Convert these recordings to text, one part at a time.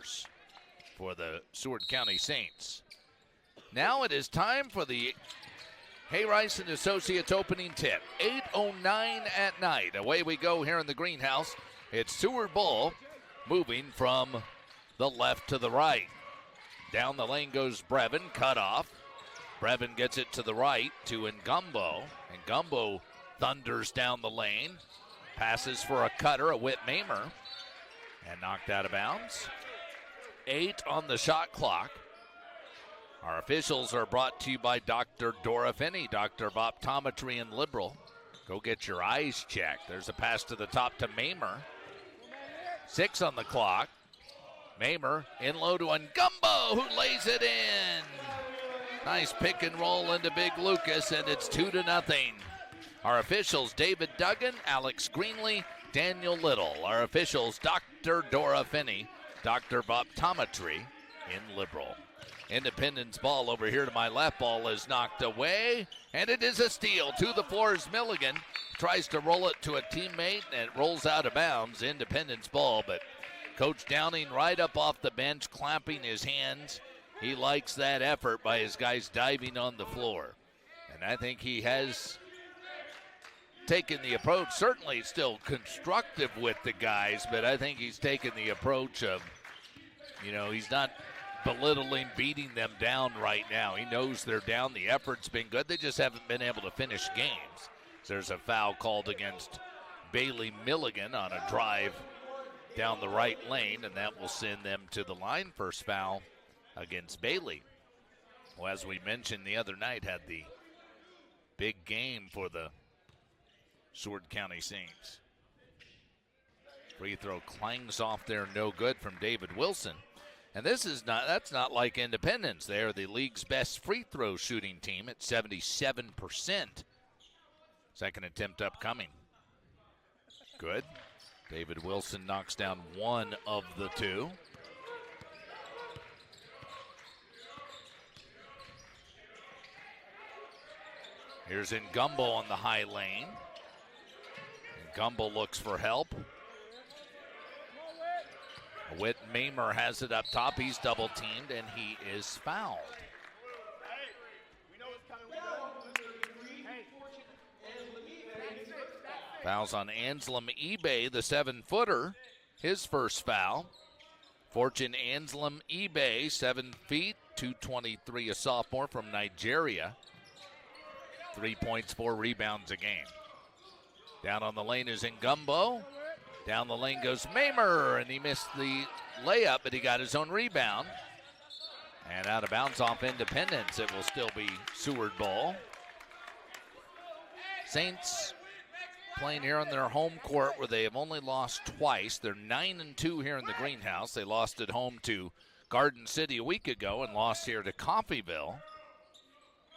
players for the Seward County Saints. Now it is time for the Hayrice and Associates opening tip. 8:09 at night. Away we go here in the greenhouse. It's Seward ball moving from the left to the right. Down the lane goes Brevin, cut off. Brevin gets it to the right to Ngumbo. Ngumbo thunders down the lane. Passes for a cutter, a Whit Mamer, and knocked out of bounds. 8 on the shot clock. Our officials are brought to you by Dr. Dora Finney, Doctor of Optometry and Liberal. Go get your eyes checked. There's a pass to the top to Mamer. 6 on the clock. Mamer in low to Ngumbo, who lays it in. Nice pick and roll into Big Lucas, and it's 2-0. Our officials, David Duggan, Alex Greenlee, Daniel Little. Our officials, Dr. Dora Finney, Doctor of Optometry in Liberal. Independence ball over here to my left. Ball is knocked away, and it is a steal. To the floor is Milligan. Tries to roll it to a teammate, and it rolls out of bounds. Independence ball, but Coach Downing right up off the bench, clapping his hands. He likes that effort by his guys diving on the floor. And I think he has taken the approach, certainly still constructive with the guys, but I think he's taken the approach of, he's not belittling, beating them down right now. He knows they're down. The effort's been good. They just haven't been able to finish games. There's a foul called against Bailey Milligan on a drive down the right lane, and that will send them to the line. First foul against Bailey, who, as we mentioned the other night, had the big game for the Seward County Saints. Free throw clangs off there, no good from David Wilson. And that's not like Independence. They are the league's best free throw shooting team at 77%. Second attempt upcoming. Good. David Wilson knocks down one of the two. Here's Ngumbo on the high lane. Ngumbo looks for help. Whit Mamer has it up top. He's double teamed and he is fouled. Fouls on Anselm eBay, the 7-footer. His first foul. Fortune Anselm eBay, 7 feet, 223, a sophomore from Nigeria. 3 points, 4 rebounds a game. Down on the lane is Ngumbo. Down the lane goes Mamer, and he missed the layup, but he got his own rebound. And out of bounds off Independence, it will still be Seward ball. Saints playing here on their home court where they have only lost twice. They're 9-2 here in the greenhouse. They lost at home to Garden City a week ago and lost here to Coffeyville.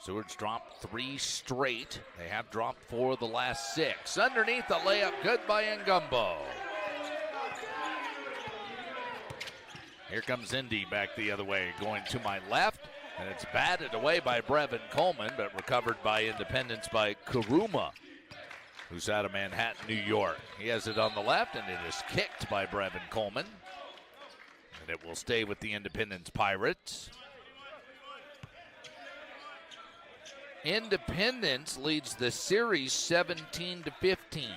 Seward's dropped 3 straight. They have dropped 4 of the last 6. Underneath the layup, good by Ngumbo. Here comes Indy back the other way, going to my left, and it's batted away by Brevin Coleman, but recovered by Independence by Kuruma, who's out of Manhattan, New York. He has it on the left, and it is kicked by Brevin Coleman. And it will stay with the Independence Pirates. Independence leads the series 17-15.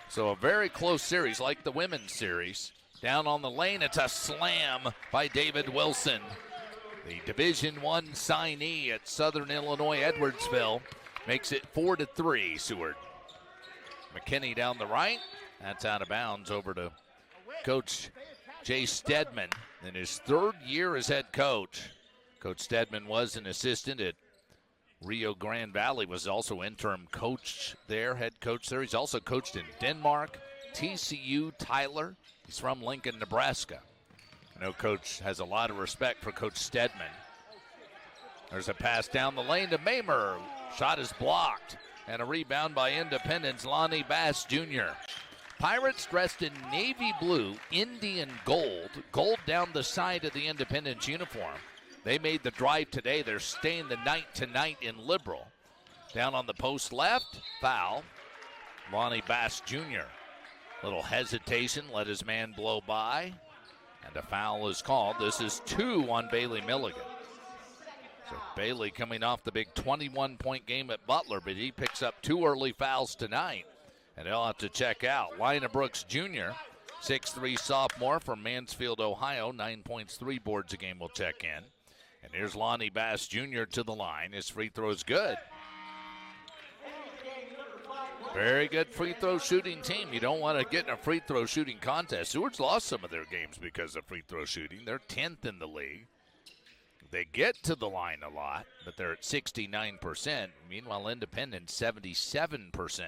So a very close series, like the women's series. Down on the lane, it's a slam by David Wilson. The Division I signee at Southern Illinois Edwardsville makes it 4-3, Seward. McKinney down the right. That's out of bounds over to Coach Jay Stedman in his 3rd year as head coach. Coach Stedman was an assistant at Rio Grande Valley, was also interim coach there, head coach there. He's also coached in Denmark, TCU, Tyler. He's from Lincoln, Nebraska. I know Coach has a lot of respect for Coach Stedman. There's a pass down the lane to Mamer. Shot is blocked. And a rebound by Independence, Lonnie Bass Jr. Pirates dressed in navy blue, Indian gold. Gold down the side of the Independence uniform. They made the drive today. They're staying the night tonight in Liberal. Down on the post left, foul. Lonnie Bass Jr. Little hesitation, let his man blow by. And a foul is called. This is 2 on Bailey Milligan. So Bailey coming off the big 21-point game at Butler, but he picks up 2 early fouls tonight, and he'll have to check out. Lina Brooks Jr., 6'3" sophomore from Mansfield, Ohio, 9 points, 3 boards a game, will check in. And here's Lonnie Bass Jr. to the line. His free throw's good. Very good free throw shooting team. You don't want to get in a free throw shooting contest. Seward's lost some of their games because of free throw shooting. They're 10th in the league. They get to the line a lot, but they're at 69%. Meanwhile, Independence, 77%.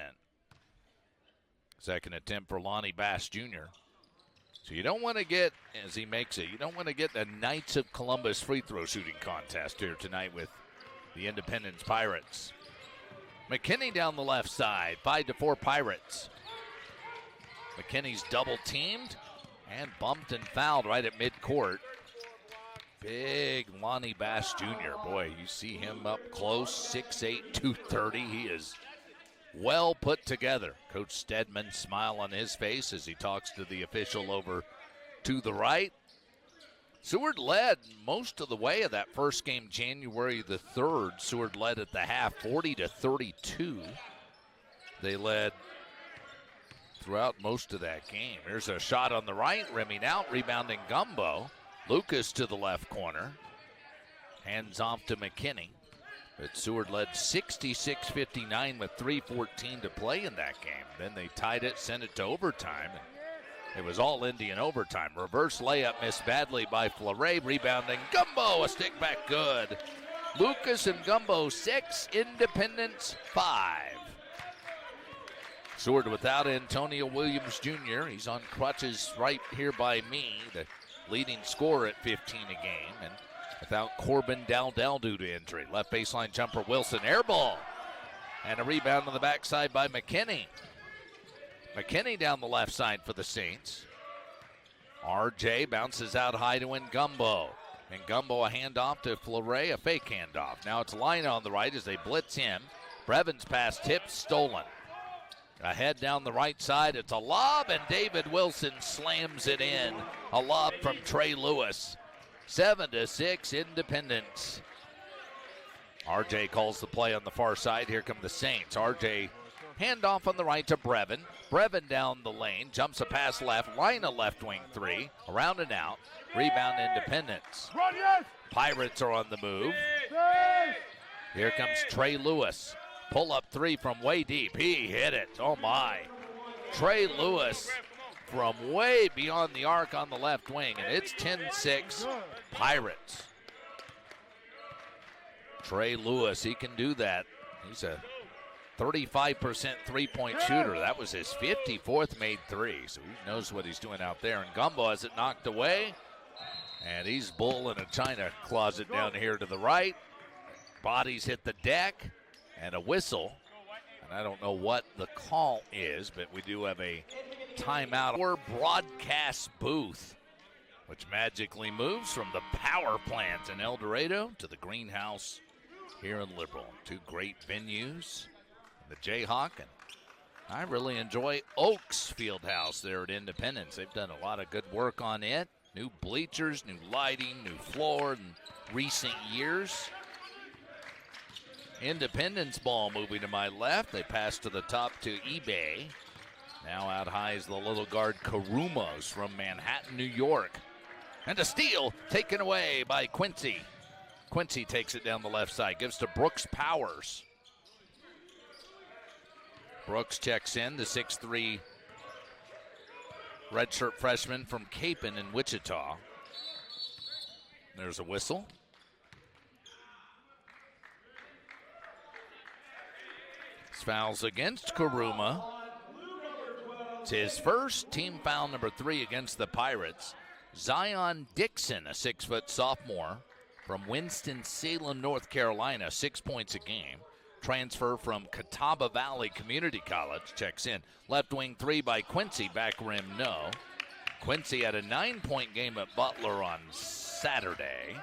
Second attempt for Lonnie Bass Jr. So you don't want to get, as he makes it, you don't want to get the Knights of Columbus free throw shooting contest here tonight with the Independence Pirates. McKinney down the left side, 5-4 Pirates. McKinney's double teamed and bumped and fouled right at midcourt. Big Lonnie Bass Jr. Boy, you see him up close, 6'8", 230. He is well put together. Coach Stedman smile on his face as he talks to the official over to the right. Seward led most of the way of that first game, January the 3rd. Seward led at the half, 40-32. They led throughout most of that game. Here's a shot on the right, rimming out, rebounding Gumbo. Lucas to the left corner. Hands off to McKinney. But Seward led 66-59 with 3:14 to play in that game. Then they tied it, sent it to overtime. It was all Indy in overtime. Reverse layup missed badly by Fleury. Rebounding Gumbo, a stick back good. Lucas and Gumbo 6, Independence 5. Seward without Antonio Williams Jr. He's on crutches right here by me, the leading scorer at 15 a game. And without Corbin Dowdell due to injury. Left baseline jumper Wilson, air ball. And a rebound on the backside by McKinney. McKinney down the left side for the Saints. RJ bounces out high to Ngumbo. Ngumbo a handoff to Fleury, a fake handoff. Now it's Lina on the right as they blitz him. Brevin's pass tipped, stolen. Ahead down the right side, it's a lob, and David Wilson slams it in. A lob from Trey Lewis. 7-6 Independence. RJ calls the play on the far side. Here come the Saints. RJ handoff on the right to Brevin. Brevin down the lane, jumps a pass left. Lina left wing 3, around and out. Rebound Independence. Pirates are on the move. Here comes Trey Lewis. Pull up 3 from way deep. He hit it. Oh my. Trey Lewis from way beyond the arc on the left wing, and it's 10-6 Pirates. Trey Lewis, he can do that. He's a 35% three-point shooter. That was his 54th made 3, so he knows what he's doing out there. And Gumbo has it knocked away, and he's bull in a china closet down here to the right. Bodies hit the deck, and a whistle. And I don't know what the call is, but we do have a timeout or broadcast booth, which magically moves from the power plant in El Dorado to the greenhouse here in Liberal. 2 great venues. The Jayhawk, and I really enjoy Oaks Fieldhouse there at Independence. They've done a lot of good work on it. New bleachers, new lighting, new floor in recent years. Independence ball moving to my left. They pass to the top to eBay. Now out high is the little guard Karumos from Manhattan, New York. And a steal taken away by Quincy. Quincy takes it down the left side, gives to Brooks Powers. Brooks checks in, the 6'3" redshirt freshman from Capon in Wichita. There's a whistle. Fouls against Karuma. It's his first, team foul number 3 against the Pirates. Zion Dixon, a 6-foot sophomore from Winston-Salem, North Carolina, 6 points a game. Transfer from Catawba Valley Community College, checks in. Left wing 3 by Quincy, back rim no. Quincy had a 9-point game at Butler on Saturday.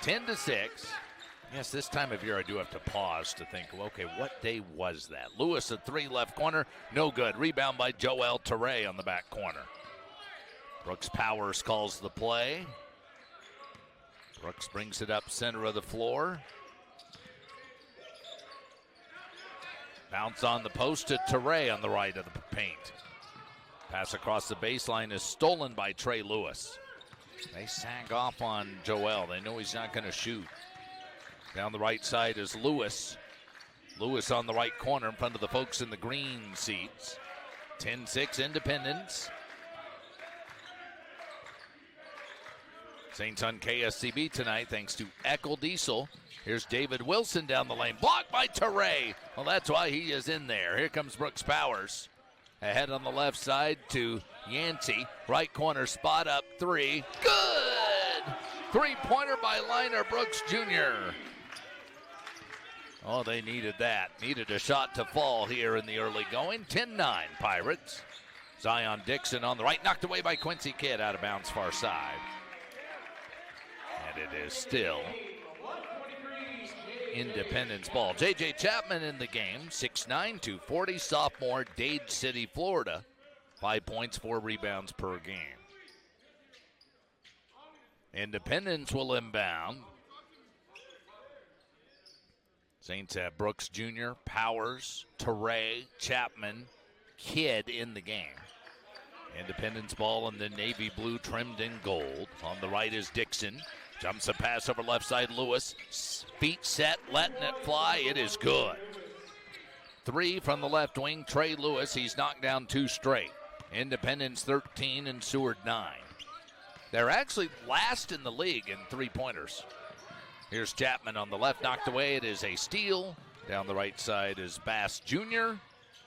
10-6. Yes, this time of year I do have to pause to think, well, okay, what day was that? Lewis, a 3 left corner, no good. Rebound by Joel Teray on the back corner. Brooks Powers calls the play. Brooks brings it up center of the floor. Bounce on the post to Teray on the right of the paint. Pass across the baseline is stolen by Trey Lewis. They sag off on Joel. They know he's not going to shoot. Down the right side is Lewis. Lewis on the right corner in front of the folks in the green seats. 10-6 Independence. Saints on KSCB tonight thanks to Eckel Diesel. Here's David Wilson down the lane. Blocked by Teray. Well, that's why he is in there. Here comes Brooks Powers. Ahead on the left side to Yancey. Right corner spot up three. Good! Three-pointer by Liner Brooks Jr. Oh, they needed that. Needed a shot to fall here in the early going. 10-9 Pirates. Zion Dixon on the right. Knocked away by Quincy Kidd out of bounds far side. And it is still Independence ball. J.J. Chapman in the game. 6'9", 240, sophomore, Dade City, Florida. 5 points, 4 rebounds per game. Independence will inbound. Saints have Brooks Jr., Powers, Teray, Chapman, Kidd in the game. Independence ball in the navy blue trimmed in gold. On the right is Dixon. Jumps a pass over left side, Lewis. Feet set, letting it fly. It is good. 3 from the left wing, Trey Lewis. He's knocked down 2 straight. Independence 13 and Seward 9. They're actually last in the league in 3-pointers. Here's Chapman on the left, knocked away. It is a steal. Down the right side is Bass Jr.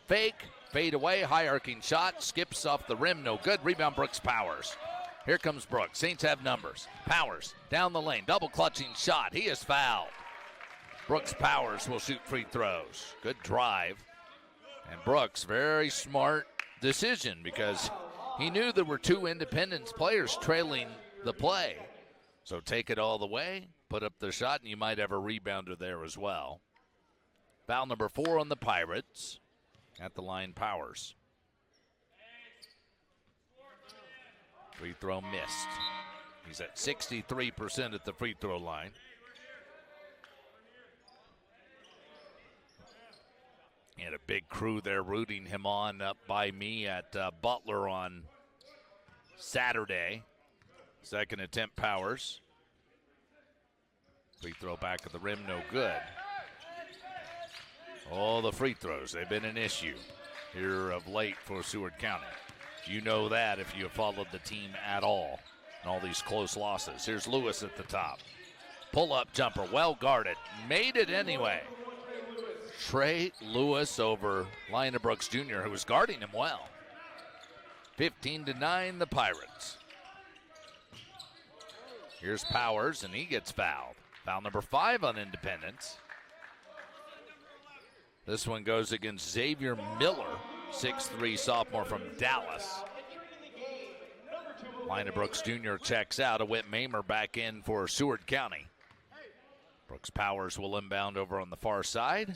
Fake, fade away, high arcing shot, skips off the rim, no good. Rebound Brooks Powers. Here comes Brooks. Saints have numbers. Powers down the lane, double clutching shot. He is fouled. Brooks Powers will shoot free throws. Good drive. And Brooks, very smart decision because he knew there were 2 Independence players trailing the play. So take it all the way, put up the shot, and you might have a rebounder there as well. Foul number 4 on the Pirates. At the line, Powers. Free throw missed. He's at 63% at the free throw line. He had a big crew there rooting him on up by me at Butler on Saturday. Second attempt, Powers. Free throw back at the rim, no good. All the free throws, they've been an issue here of late for Seward County. You know that if you have followed the team at all in all these close losses. Here's Lewis at the top. Pull-up jumper, well guarded. Made it anyway. Trey Lewis over Liner Brooks Jr., who was guarding him well. 15-9, the Pirates. Here's Powers, and he gets fouled. Foul number 5 on Independence. This one goes against Xavier Miller, 6'3", sophomore from Dallas. Liner Brooks Jr. checks out. A Whit Mamer back in for Seward County. Brooks Powers will inbound over on the far side.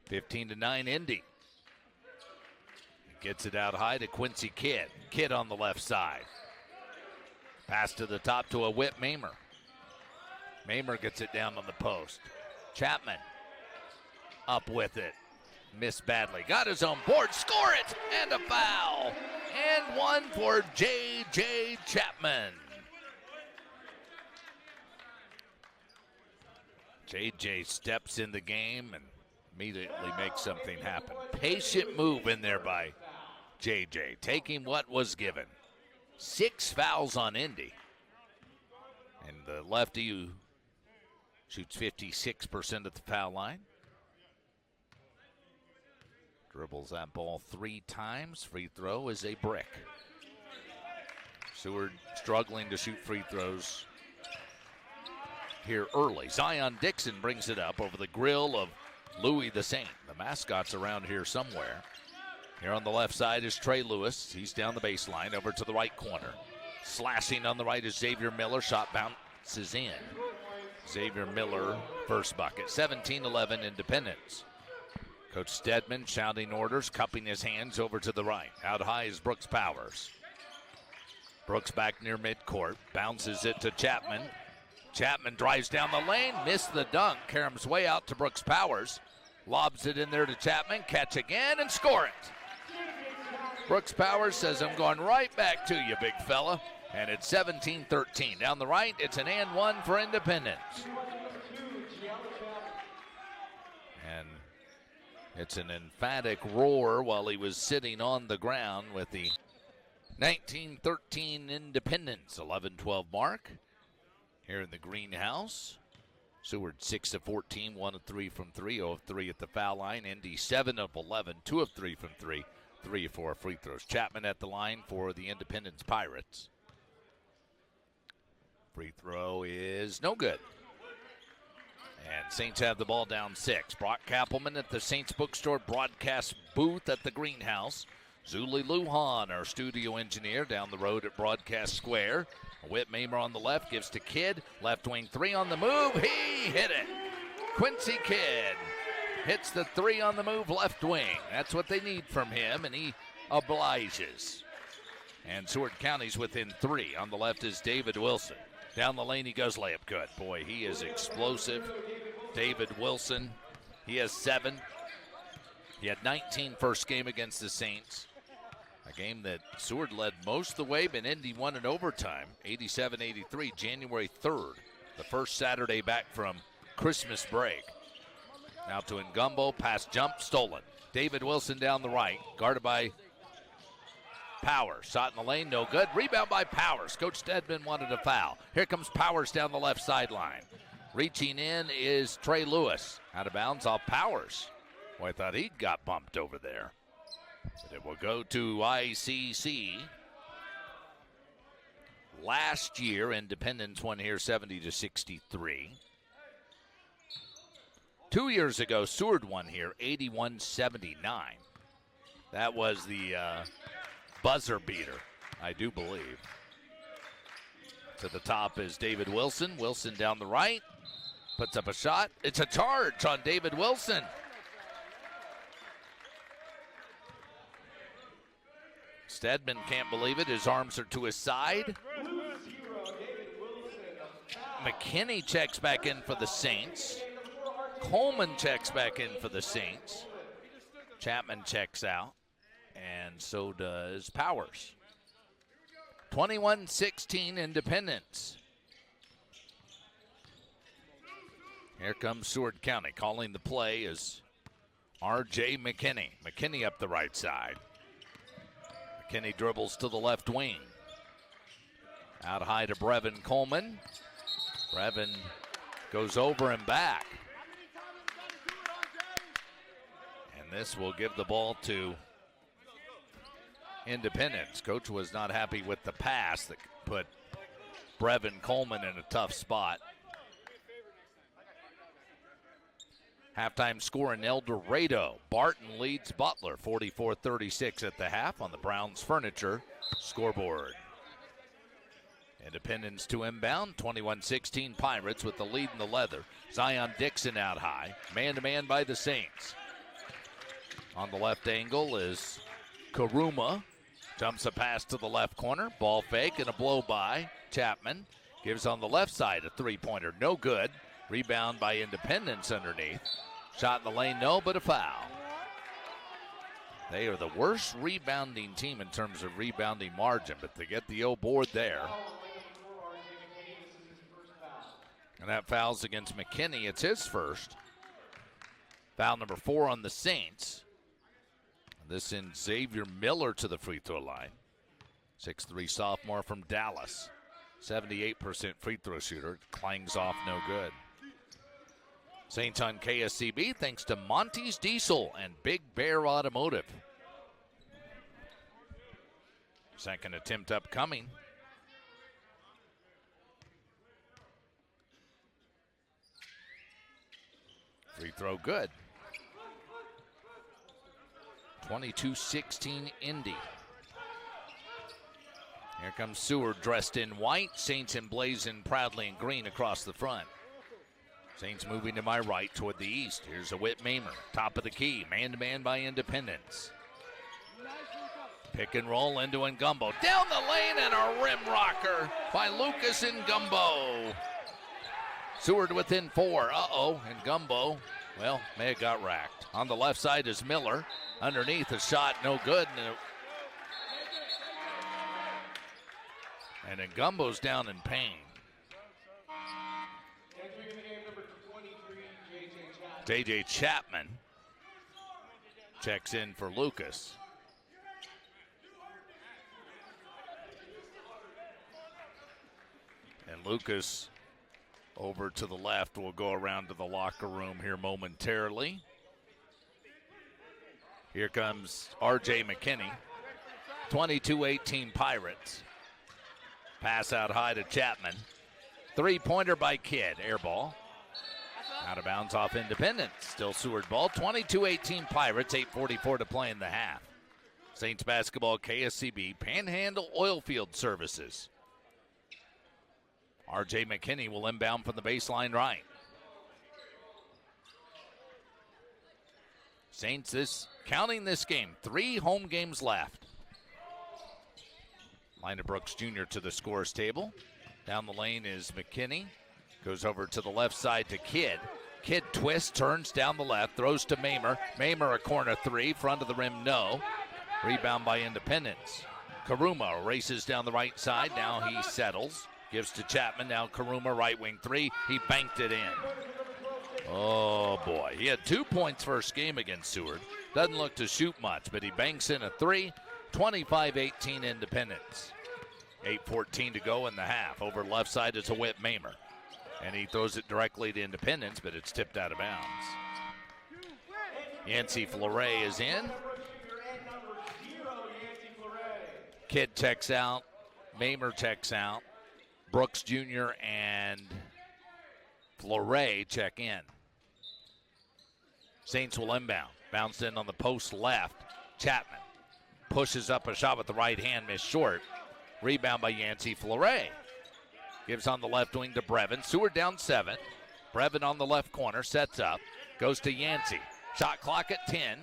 15-9 Indy. Gets it out high to Quincy Kidd. Kidd on the left side. Pass to the top to a Whit Mamer. Mamer gets it down on the post. Chapman up with it. Missed badly. Got his own board. Score it! And a foul. And one for J.J. Chapman. J.J. steps in the game and immediately makes something happen. Patient move in there by J.J. Taking what was given. 6 fouls on Indy. And the lefty who shoots 56% at the foul line. Dribbles that ball 3 times. Free throw is a brick. Seward struggling to shoot free throws here early. Zion Dixon brings it up over the grill of Louis the Saint. The mascot's around here somewhere. Here on the left side is Trey Lewis. He's down the baseline over to the right corner. Slashing on the right is Xavier Miller. Shot bounces in. Xavier Miller, first bucket. 17-11 Independence. Coach Stedman shouting orders, cupping his hands over to the right. Out high is Brooks Powers. Brooks back near midcourt, bounces it to Chapman. Chapman drives down the lane, missed the dunk. Karam's way out to Brooks Powers. Lobs it in there to Chapman, catch again and score it. Brooks Powers says, I'm going right back to you, big fella. And it's 17-13. Down the right, it's an and one for Independence. And it's an emphatic roar while he was sitting on the ground with the 19-13 Independence 11-12 mark here in the greenhouse. Seward 6 of 14, 1 of 3 from 3, 0 of 3 at the foul line. Indy 7 of 11, 2 of 3 from 3, 3 of 4 free throws. Chapman at the line for the Independence Pirates. Free throw is no good. And Saints have the ball down 6. Brock Kappelman at the Saints Bookstore broadcast booth at the greenhouse. Zuli Lujan, our studio engineer, down the road at Broadcast Square. Whit Mamer on the left, gives to Kidd. Left wing three on the move. He hit it. Quincy Kidd hits the three on the move left wing. That's what they need from him, and he obliges. And Seward County's within 3. On the left is David Wilson. Down the lane he goes, layup good. Boy, he is explosive. David Wilson, he has 7. He had 19 first game against the Saints. A game that Seward led most of the way, but Indy won in overtime, 87-83, January 3rd, the first Saturday back from Christmas break. Now to Ngumbo, pass jump, stolen. David Wilson down the right, guarded by Powers. Shot in the lane, no good. Rebound by Powers. Coach Stedman wanted a foul. Here comes Powers down the left sideline. Reaching in is Trey Lewis. Out of bounds off Powers. Boy, I thought he got bumped over there. But it will go to ICC. Last year, Independence won here 70-63. 2 years ago, Seward won here 81-79. That was the buzzer beater, I do believe. To the top is David Wilson. Wilson down the right. Puts up a shot. It's a charge on David Wilson. Stedman can't believe it. His arms are to his side. McKinney checks back in for the Saints. Coleman checks back in for the Saints. Chapman checks out. And so does Powers. 21-16 Independence. Here comes Seward County. Calling the play is R.J. McKinney. McKinney up the right side. McKinney dribbles to the left wing. Out high to Brevin Coleman. Brevin goes over and back. And this will give the ball to Independence. Coach was not happy with the pass that put Brevin Coleman in a tough spot. Halftime score in El Dorado. Barton leads Butler 44-36 at the half on the Browns Furniture scoreboard. Independence to inbound, 21-16 Pirates with the lead in the leather. Zion Dixon out high, man-to-man by the Saints. On the left angle is Karuma. Jumps a pass to the left corner, ball fake and a blow by. Chapman gives on the left side a three-pointer, no good. Rebound by Independence underneath. Shot in the lane, no, but a foul. They are the worst rebounding team in terms of rebounding margin, but they get the O board there. And that foul's against McKinney. It's his first. Foul number 4 on the Saints. This sends Xavier Miller to the free throw line. 6'3" sophomore from Dallas. 78% free throw shooter. Clangs off no good. Saints on KSCB thanks to Monty's Diesel and Big Bear Automotive. Second attempt upcoming. Free throw good. 22-16 Indy. Here comes Seward dressed in white. Saints emblazoned proudly in green across the front. Saints moving to my right toward the east. Here's a Whit Mamer, top of the key, man-to-man by Independence. Pick and roll into Ngumbo. Down the lane and a rim rocker by Lucas Ngumbo. Seward within 4. Ngumbo, well, may have got racked. On the left side is Miller. Underneath, a shot, no good. And Ngumbo's down in pain. KJ Chapman checks in for Lucas. And Lucas over to the left will go around to the locker room here momentarily. Here comes R.J. McKinney. 22-18 Pirates. Pass out high to Chapman. Three-pointer by Kidd. Air ball. Out of bounds off Independence. Still Seward ball. 22-18 Pirates. 8:44 to play in the half. Saints basketball, KSCB, Panhandle Oilfield Services. R.J. McKinney will inbound from the baseline right. Saints counting this game. 3 home games left. Lina Brooks Jr. to the scores table. Down the lane is McKinney. Goes over to the left side to Kidd. Kidd twists, turns down the left, throws to Mamer. Mamer a corner 3, front of the rim, no. Rebound by Independence. Karuma races down the right side. Now he settles. Gives to Chapman. Now Karuma, right wing 3. He banked it in. Oh, boy. He had 2 points first game against Seward. Doesn't look to shoot much, but he banks in a 3. 25-18 Independence. 8:14 to go in the half. Over left side is a Whit Mamer. And he throws it directly to Independence, but it's tipped out of bounds. Yancey Fleury is in. Kidd checks out. Mamer checks out. Brooks Jr. and Fleury check in. Saints will inbound. Bounced in on the post left. Chapman pushes up a shot with the right hand, missed short. Rebound by Yancey Fleury. Gives on the left wing to Brevin. Seward down 7. Brevin on the left corner, sets up. Goes to Yancey. Shot clock at 10.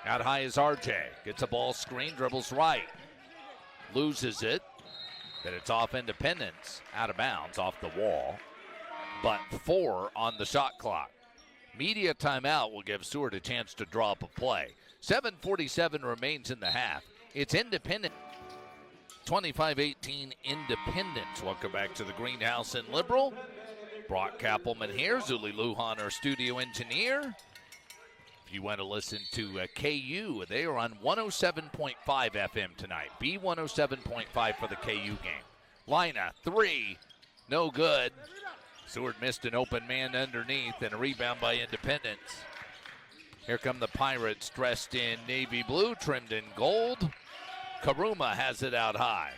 Out high is RJ. Gets a ball screen, dribbles right. Loses it. But it's off Independence. Out of bounds, off the wall. But 4 on the shot clock. Media timeout will give Seward a chance to draw up a play. 7:47 remains in the half. It's Independence. 25-18 Independence. Welcome back to the Greenhouse in Liberal. Brock Kappelman here. Zuli Lujan, our studio engineer. If you want to listen to KU, they are on 107.5 FM tonight. B107.5 for the KU game. Lina, 3, no good. Seward missed an open man underneath and a rebound by Independence. Here come the Pirates dressed in navy blue, trimmed in gold. Karuma has it out high.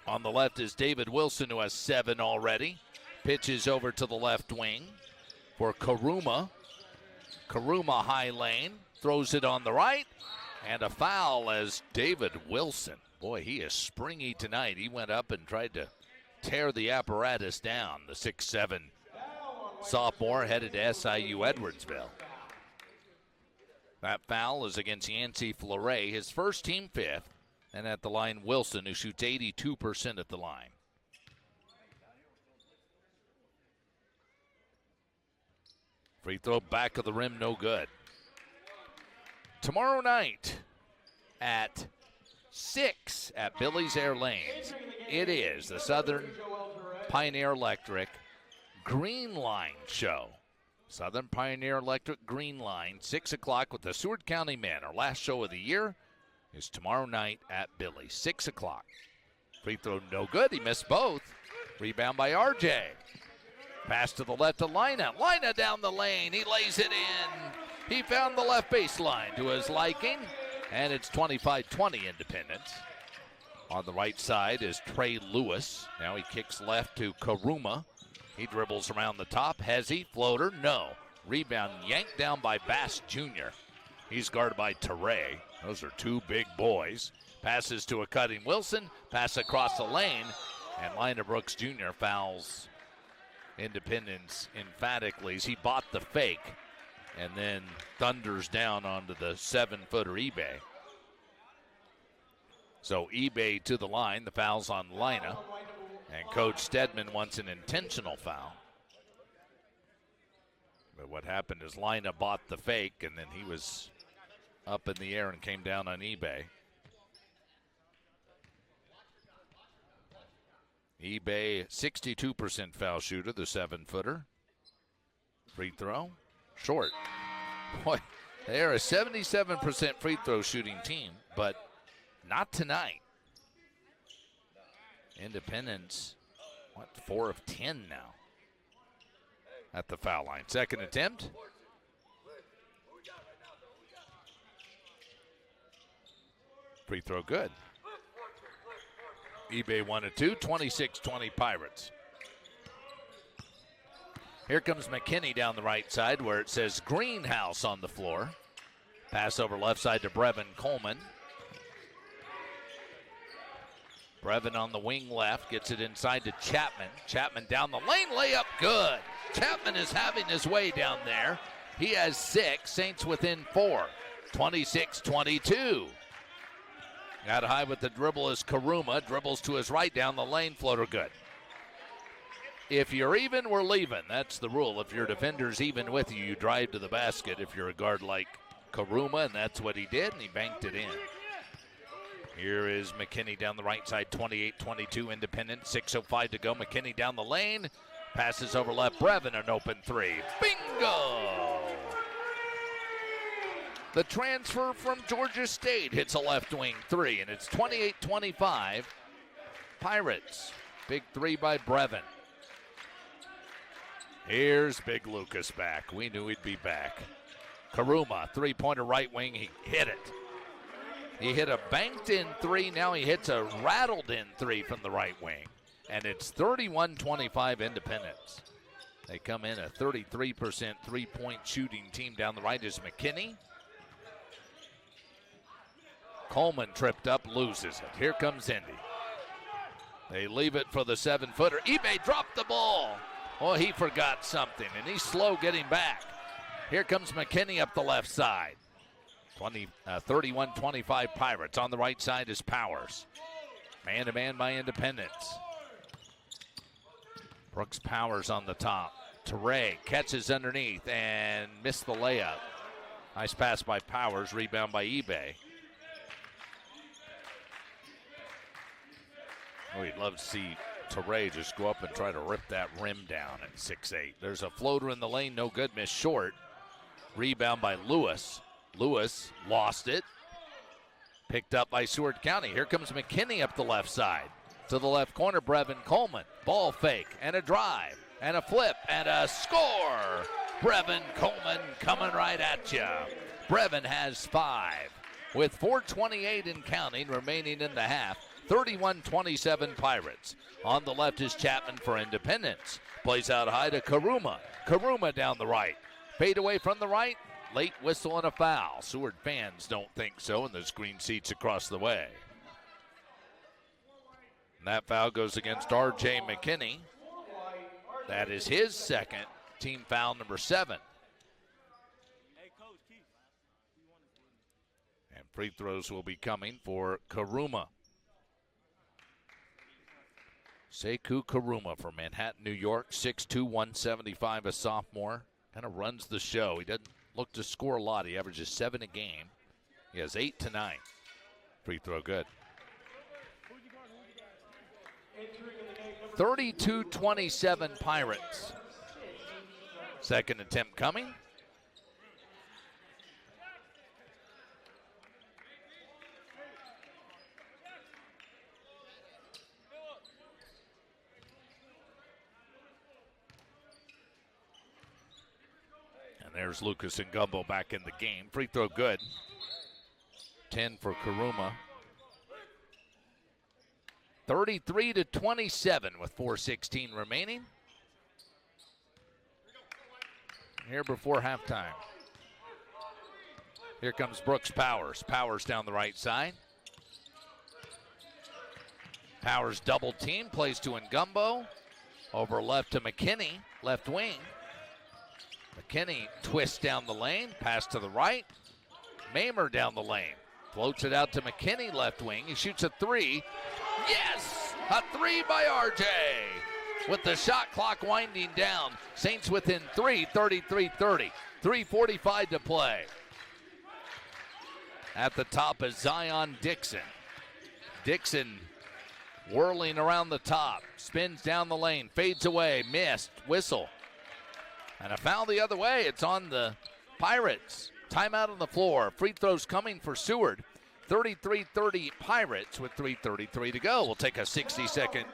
On the left is David Wilson, who has 7 already. Pitches over to the left wing for Karuma. Karuma high lane, throws it on the right, and a foul as David Wilson. Boy, he is springy tonight. He went up and tried to tear the apparatus down. The 6'7" sophomore headed to SIU Edwardsville. That foul is against Yancey Fleury, his first team 5th. And at the line, Wilson, who shoots 82% at the line. Free throw back of the rim, no good. Tomorrow night at 6 at Billy's Air Lanes, it is the Southern Pioneer Electric Green Line Show. Southern Pioneer Electric Green Line, 6 o'clock with the Seward County Men. Our last show of the year is tomorrow night at Billy's, 6 o'clock. Free throw no good. He missed both. Rebound by RJ. Pass to the left to Lina. Lina down the lane. He lays it in. He found the left baseline to his liking. And it's 25-20 Independence. On the right side is Trey Lewis. Now he kicks left to Karuma. He dribbles around the top. Hezzy, floater, no. Rebound yanked down by Bass Jr. He's guarded by Teray. Those are 2 big boys. Passes to a cutting Wilson. Pass across the lane. And Lina Brooks Jr. fouls Independence emphatically as he bought the fake and then thunders down onto the 7-footer eBay. So eBay to the line. The foul's on Lina. And Coach Stedman wants an intentional foul. But what happened is Lina bought the fake, and then he was up in the air and came down on eBay. eBay, 62% foul shooter, the 7-footer. Free throw, short. Boy, they are a 77% free throw shooting team, but not tonight. Independence, 4 of 10 now at the foul line. Second attempt. Free throw good. eBay 1 of 2, 26-20 Pirates. Here comes McKinney down the right side where it says Greenhouse on the floor. Pass over left side to Brevin Coleman. Brevin on the wing left, gets it inside to Chapman. Chapman down the lane, layup good. Chapman is having his way down there. He has 6, Saints within 4, 26-22. Out high with the dribble is Karuma. Dribbles to his right down the lane. Floater good. If you're even, we're leaving. That's the rule. If your defender's even with you, you drive to the basket. If you're a guard like Karuma, and that's what he did, and he banked it in. Here is McKinney down the right side. 28-22 Independent. 6:05 to go. McKinney down the lane. Passes over left. Brevin an open 3. Bingo! The transfer from Georgia State hits a left wing 3, and it's 28-25 Pirates. Big 3 by Brevin. Here's Big Lucas back. We knew he'd be back. Karuma, 3-pointer right wing. He hit it. He hit a banked-in 3. Now he hits a rattled-in 3 from the right wing. And it's 31-25 Independence. They come in a 33% three-point shooting team. Down the right is McKinney. Coleman tripped up, loses it. Here comes Indy. They leave it for the 7-footer. eBay dropped the ball. Oh, he forgot something, and he's slow getting back. Here comes McKinney up the left side. 31-25 Pirates. On the right side is Powers. Man-to-man by Independence. Brooks Powers on the top. Teray catches underneath and missed the layup. Nice pass by Powers. Rebound by eBay. Oh, you'd love to see Teray just go up and try to rip that rim down at 6'8". There's a floater in the lane, no good, missed short. Rebound by Lewis. Lewis lost it. Picked up by Seward County. Here comes McKinney up the left side. To the left corner, Brevin Coleman. Ball fake and a drive and a flip and a score. Brevin Coleman coming right at you. Brevin has 5 with 4:28 and counting remaining in the half. 31-27 Pirates. On the left is Chapman for Independence. Plays out high to Karuma. Karuma down the right. Fade away from the right. Late whistle and a foul. Seward fans don't think so, and there's green seats across the way. And that foul goes against R.J. McKinney. That is his second, team foul number 7. And free throws will be coming for Karuma. Sekou Karuma from Manhattan, New York, 6'2", 175, a sophomore. Kind of runs the show. He doesn't look to score a lot. He averages 7 a game. He has 8 tonight. Free throw good. 32-27 Pirates. Second attempt coming. There's Lucas and Gumbo back in the game. Free throw good. 10 for Karuma. 33-27 with 4:16 remaining. Here before halftime. Here comes Brooks Powers. Powers down the right side. Powers double team, plays to Ngumbo. Over left to McKinney, left wing. McKinney twists down the lane, pass to the right. Mamer down the lane. Floats it out to McKinney, left wing. He shoots a three. Yes! A three by RJ. With the shot clock winding down, Saints within three, 33-30. 3:45 to play. At the top is Zion Dixon. Dixon whirling around the top, spins down the lane, fades away, missed, whistle. And a foul the other way. It's on the Pirates. Timeout on the floor. Free throws coming for Seward. 33-30 Pirates with 3:33 to go. We'll take a 60-second.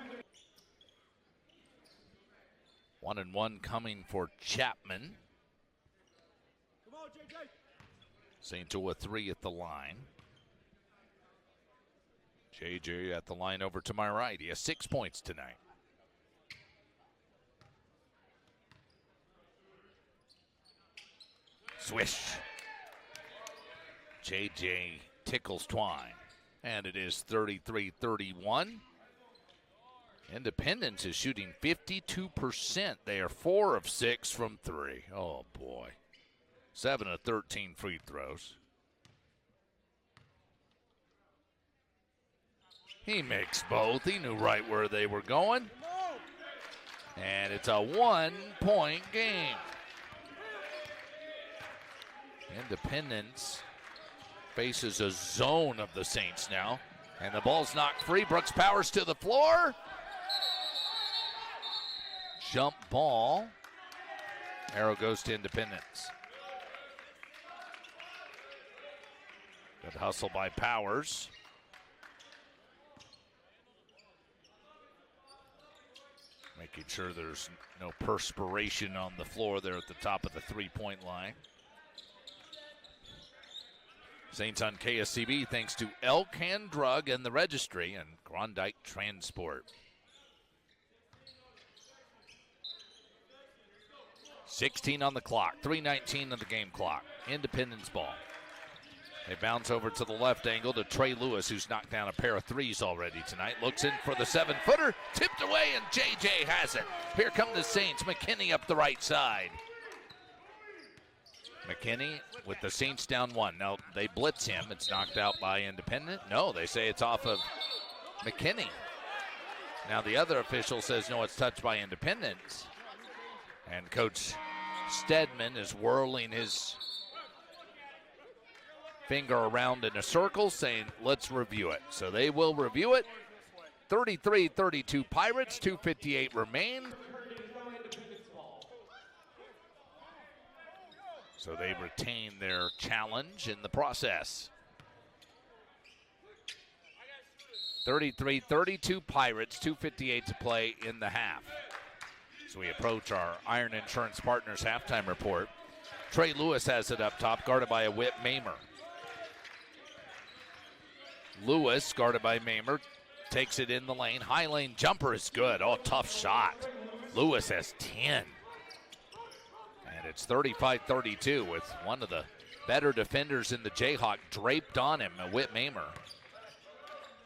1-1 coming for Chapman. St. Joe with 3 at the line. JJ at the line over to my right. He has 6 points tonight. Swish. JJ tickles Twine. And it is 33-31. Independence is shooting 52%. They are 4 of 6 from 3. Oh, boy. 7 of 13 free throws. He makes both. He knew right where they were going. And it's a 1-point game. Independence faces a zone of the Saints now. And the ball's knocked free. Brooks Powers to the floor. Jump ball. Arrow goes to Independence. Good hustle by Powers. Making sure there's no perspiration on the floor there at the top of the three-point line. Saints on KSCB thanks to Elk-Hand Drug and the Registry and Klondike Transport. 16 on the clock, 3:19 on the game clock. Independence ball. They bounce over to the left angle to Trey Lewis, who's knocked down a pair of threes already tonight. Looks in for the 7-footer, tipped away, and JJ has it. Here come the Saints. McKinney up the right side. McKinney with the Saints down 1. Now they blitz him. It's knocked out by Independent. No, they say it's off of McKinney. Now the other official says no, it's touched by Independence. And Coach Stedman is whirling his finger around in a circle saying, let's review it. So they will review it. 33-32 Pirates, 2:58 remain. So they retain their challenge in the process. 33-32 Pirates, 2:58 to play in the half. So we approach our Iron Insurance Partners halftime report. Trey Lewis has it up top, guarded by a Whit Mamer. Lewis, guarded by Mamer, takes it in the lane. High lane jumper is good. Oh, tough shot. Lewis has 10. And it's 35-32 with one of the better defenders in the Jayhawk draped on him, Whit Mamer.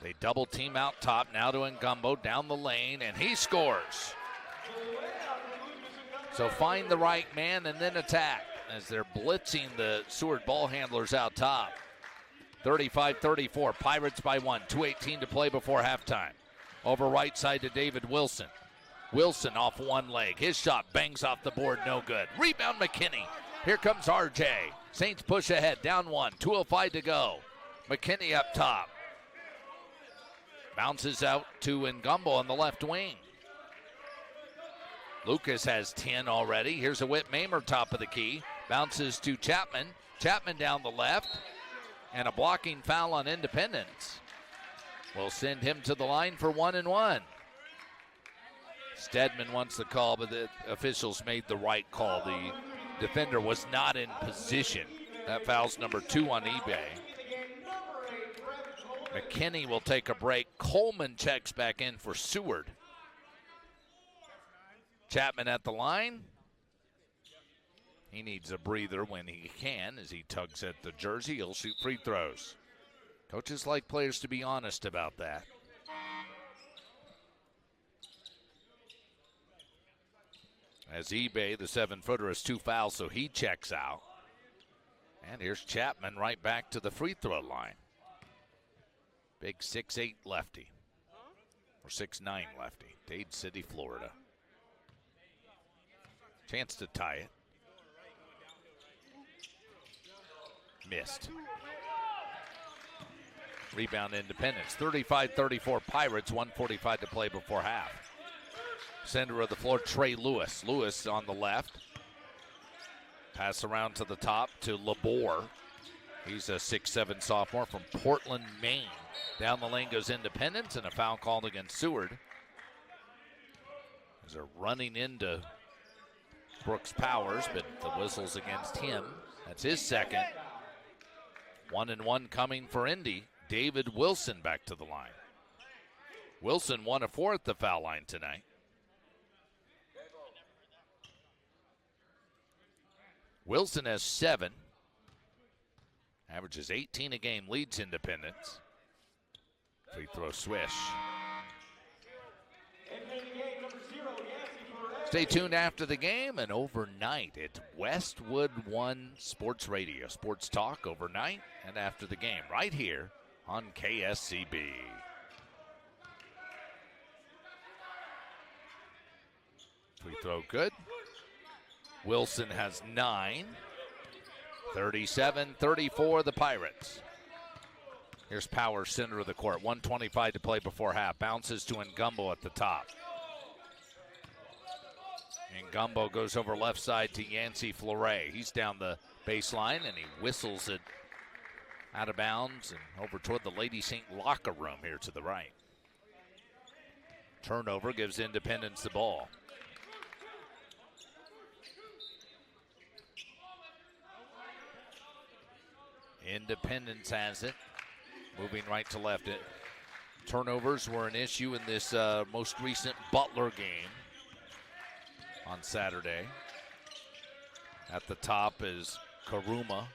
They double team out top, now to Ngumbo, down the lane, and he scores. So find the right man and then attack as they're blitzing the Seward ball handlers out top. 35-34, Pirates by 1, 2:18 to play before halftime. Over right side to David Wilson. Wilson off one leg. His shot bangs off the board, no good. Rebound McKinney. Here comes RJ. Saints push ahead, down 1, 2:05 to go. McKinney up top. Bounces out to Ngumbo on the left wing. Lucas has 10 already. Here's a Whit Mamer top of the key. Bounces to Chapman. Chapman down the left. And a blocking foul on Independence. Will send him to the line for 1-1. Stedman wants the call, but the officials made the right call. The defender was not in position. That foul's number 2 on eBay. McKinney will take a break. Coleman checks back in for Seward. Chapman at the line. He needs a breather when he can as he tugs at the jersey. He'll shoot free throws. Coaches like players to be honest about that. As eBay, the 7-footer, has 2 fouls, so he checks out. And here's Chapman right back to the free throw line. Big 6'8" lefty, or 6'9" lefty, Dade City, Florida. Chance to tie it. Missed. Rebound Independence. 35-34 Pirates, 1:45 to play before half. Center of the floor, Trey Lewis. Lewis on the left. Pass around to the top to Labor. He's a 6'7" sophomore from Portland, Maine. Down the lane goes Independence, and a foul called against Seward. As they're running into Brooks Powers, but the whistle's against him. That's his second. 1-1 coming for Indy. David Wilson back to the line. Wilson 1 of 4 at the foul line tonight. Wilson has 7. Averages 18 a game, leads Independence. Free throw swish. Stay tuned after the game and overnight. It's Westwood One Sports Radio. Sports talk overnight and after the game right here on KSCB. Free throw good. Wilson has 9. 37-34 the Pirates. Here's Powers, center of the court. 1:25 to play before half. Bounces to Ngumbo at the top. Ngumbo goes over left side to Yancey Fleury. He's down the baseline, and he whistles it out of bounds and over toward the Lady St. locker room here to the right. Turnover gives Independence the ball. Independence has it. Moving right to left. Turnovers were an issue in this most recent Butler game on Saturday. At the top is Karuma.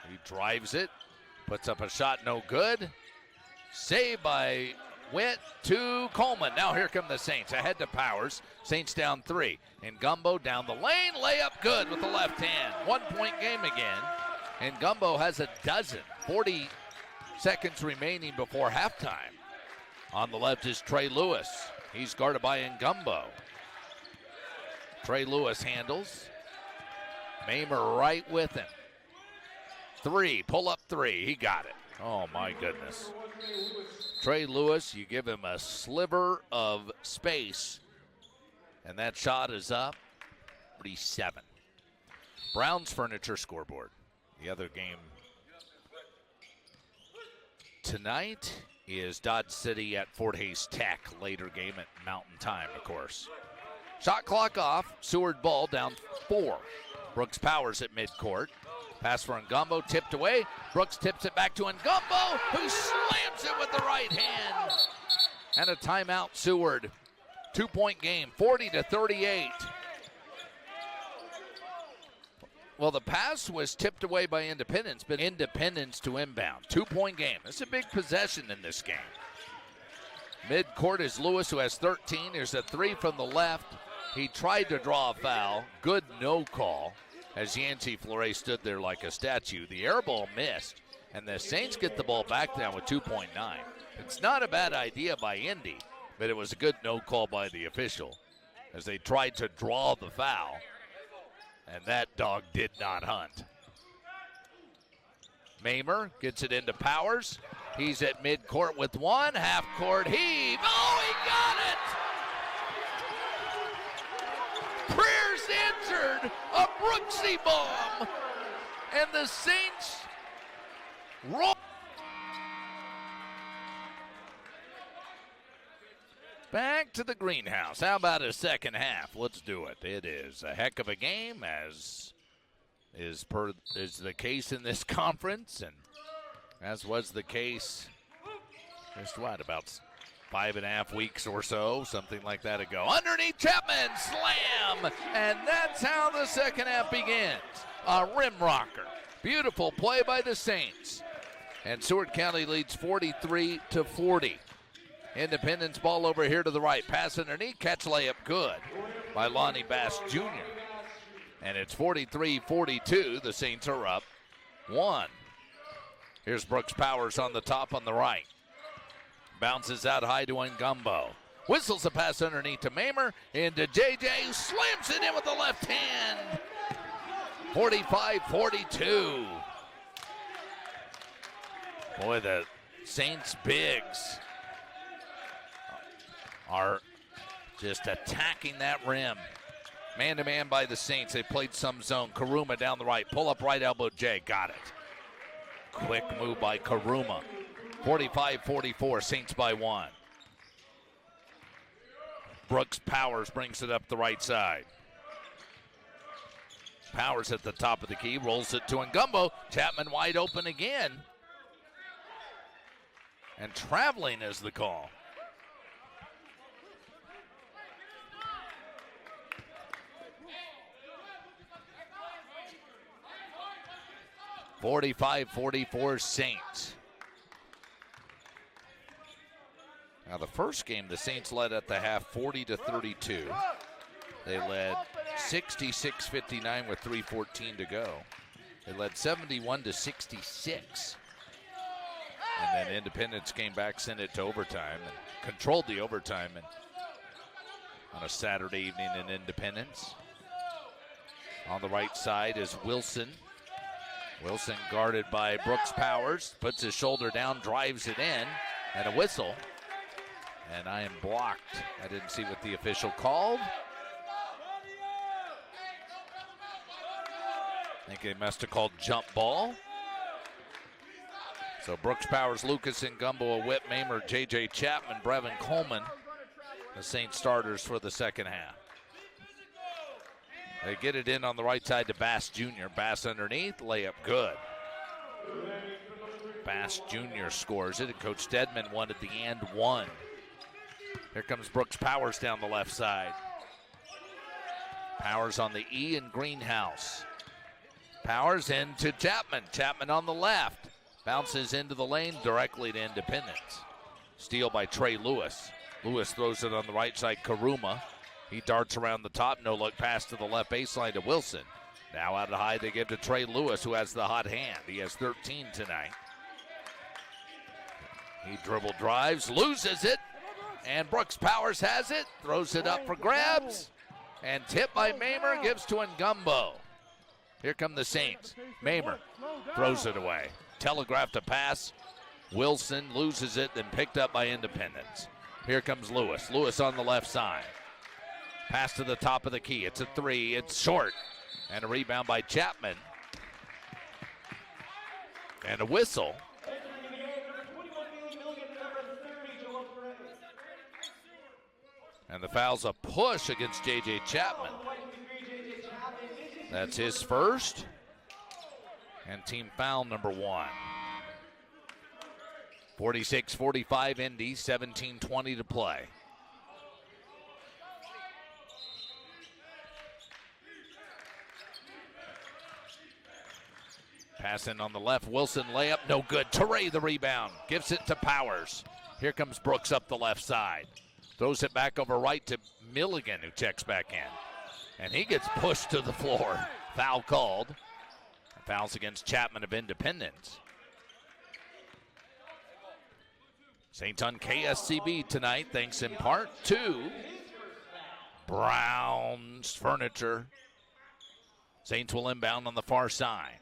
He drives it, puts up a shot, no good. Saved by Witt to Coleman. Now here come the Saints, ahead to Powers. Saints down 3. Ngumbo down the lane, layup good with the left hand. 1-point game again. Ngumbo has a dozen. 40 seconds remaining before halftime. On the left is Trey Lewis. He's guarded by Ngumbo. Trey Lewis handles. Mamer right with him. 3, pull up 3, he got it. Oh my goodness. Trey Lewis, you give him a sliver of space, and that shot is up. 47. Brown's Furniture scoreboard. The other game tonight is Dodge City at Fort Hays Tech. Later game at Mountain Time, of course. Shot clock off. Seward ball down 4. Brooks Powers at midcourt. Pass for Ngumbo, tipped away. Brooks tips it back to Ngumbo, who slams it with the right hand. And a timeout, Seward. 2-point game, 40-38. Well, the pass was tipped away by Independence, but Independence to inbound. 2-point game. It's a big possession in this game. Midcourt is Lewis, who has 13. There's a 3 from the left. He tried to draw a foul. Good no call. As Yancey Fleury stood there like a statue. The air ball missed, and the Saints get the ball back down with 2.9. It's not a bad idea by Indy, but it was a good no call by the official as they tried to draw the foul, and that dog did not hunt. Mamer gets it into Powers. He's at midcourt with 1, half-court heave. Oh, he got it! Prayers answered, a Brooksy bomb, and the Saints roll. Back to the greenhouse. How about a second half? Let's do it. It is a heck of a game, as is the case in this conference, and as was the case just about 5.5 weeks or so, something like that ago. Underneath Chapman, slam! And that's how the second half begins. A rim rocker. Beautiful play by the Saints. And Seward County leads 43-40. Independence ball over here to the right. Pass underneath, catch layup good by Lonnie Bass Jr. And it's 43-42. The Saints are up 1. Here's Brooks Powers on the top on the right. Bounces out high to Ngumbo. Whistles a pass underneath to Mamer. Into JJ, who slams it in with the left hand. 45-42. Boy, the Saints bigs are just attacking that rim. Man-to-man by the Saints. They played some zone. Karuma down the right. Pull up right elbow, Jay. Got it. Quick move by Karuma. 45-44. Saints by 1. Brooks Powers brings it up the right side. Powers at the top of the key. Rolls it to Ngumbo. Chapman wide open again. And traveling is the call. (45-44) Saints. Now the first game, the Saints led at the half 40-32. They led 66-59 with 3:14 to go. They led 71-66. And then Independence came back, sent it to overtime, and controlled the overtime on a Saturday evening in Independence. On the right side is Wilson. Wilson guarded by Brooks Powers, puts his shoulder down, drives it in, and a whistle. And I am blocked. I didn't see what the official called. I think they must have called jump ball. So Brooks Powers, Lucas Ngumbo, Whit Mamer, J.J. Chapman, Brevin Coleman, the Saints starters for the second half. They get it in on the right side to Bass Jr. Bass underneath, layup good. Bass Jr. scores it, and Coach Stedman wanted the and one. Here comes Brooks Powers down the left side. Powers on the E in Greenhouse. Powers into Chapman. Chapman on the left. Bounces into the lane directly to Independence. Steal by Trey Lewis. Lewis throws it on the right side, Karuma. He darts around the top, no-look pass to the left baseline to Wilson. Now out of high, they give to Trey Lewis, who has the hot hand. He has 13 tonight. He dribble drives, loses it, and Brooks Powers has it, throws it up for grabs, and tipped by Mamer, gives to Ngumbo. Here come the Saints. Mamer throws it away. Telegraphed a pass. Wilson loses it, then picked up by Independence. Here comes Lewis. Lewis on the left side. Pass to the top of the key. It's a three. It's short. And a rebound by Chapman. And a whistle. And the foul's a push against J.J. Chapman. That's his first. And team foul number 1. 46-45 Indy, 17:20 to play. Pass in on the left, Wilson layup, no good. Teray the rebound, gives it to Powers. Here comes Brooks up the left side. Throws it back over right to Milligan, who checks back in. And he gets pushed to the floor. Foul called. Fouls against Chapman of Independence. Saints on KSCB tonight, thanks in part to Brown's Furniture. Saints will inbound on the far side.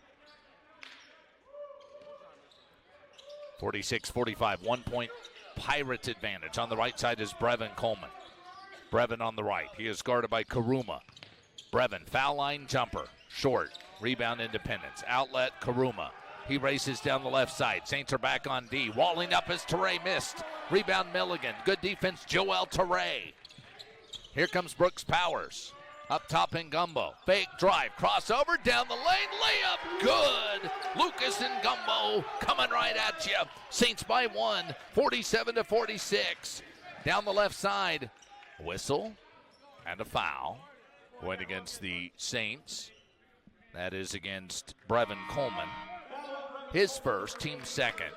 46-45, 1 point Pirates advantage. On the right side is Brevin Coleman. Brevin on the right. He is guarded by Karuma. Brevin, foul line jumper, short. Rebound Independence. Outlet Karuma. He races down the left side. Saints are back on D. Walling up as Teray missed. Rebound Milligan. Good defense, Joel Teray. Here comes Brooks Powers. Up top Ngumbo. Fake drive. Crossover down the lane. Layup. Good. Lucas Ngumbo coming right at you. Saints by 1. 47-46. Down the left side. Whistle and a foul. Went against the Saints. That is against Brevin Coleman. His first, team second.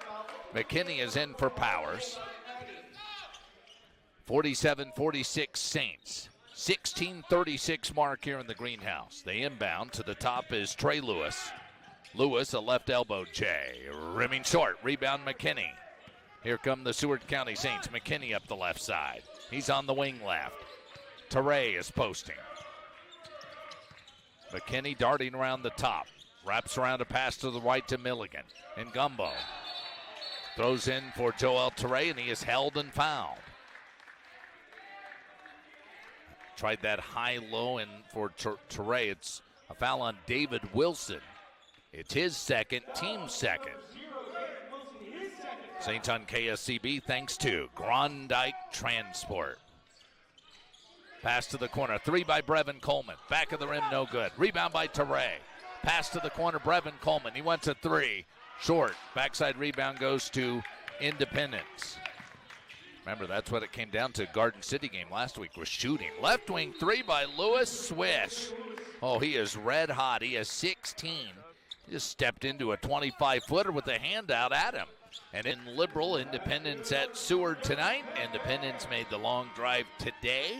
McKinney is in for Powers. 47-46 Saints. 16:36 mark here in the greenhouse. They inbound. To the top is Trey Lewis. Lewis, a left elbow J. Rimming short. Rebound McKinney. Here come the Seward County Saints. McKinney up the left side. He's on the wing left. Teray is posting. McKinney darting around the top. Wraps around a pass to the right to Milligan. And Gumbo throws in for Joel Teray, and he is held and fouled. Tried that high-low, and for Teray, it's a foul on David Wilson. It's his second, team second. Saints on KSCB thanks to Grondike Transport. Pass to the corner. 3 by Brevin Coleman. Back of the rim, no good. Rebound by Teray. Pass to the corner, Brevin Coleman. He wants a 3. Short. Backside rebound goes to Independence. Remember, that's what it came down to. Garden City game last week was shooting. Left wing 3 by Lewis. Swish. Oh, he is red hot. He is 16. He just stepped into a 25-footer with a handout at him. And in Liberal, Independence at Seward tonight. Independence made the long drive today.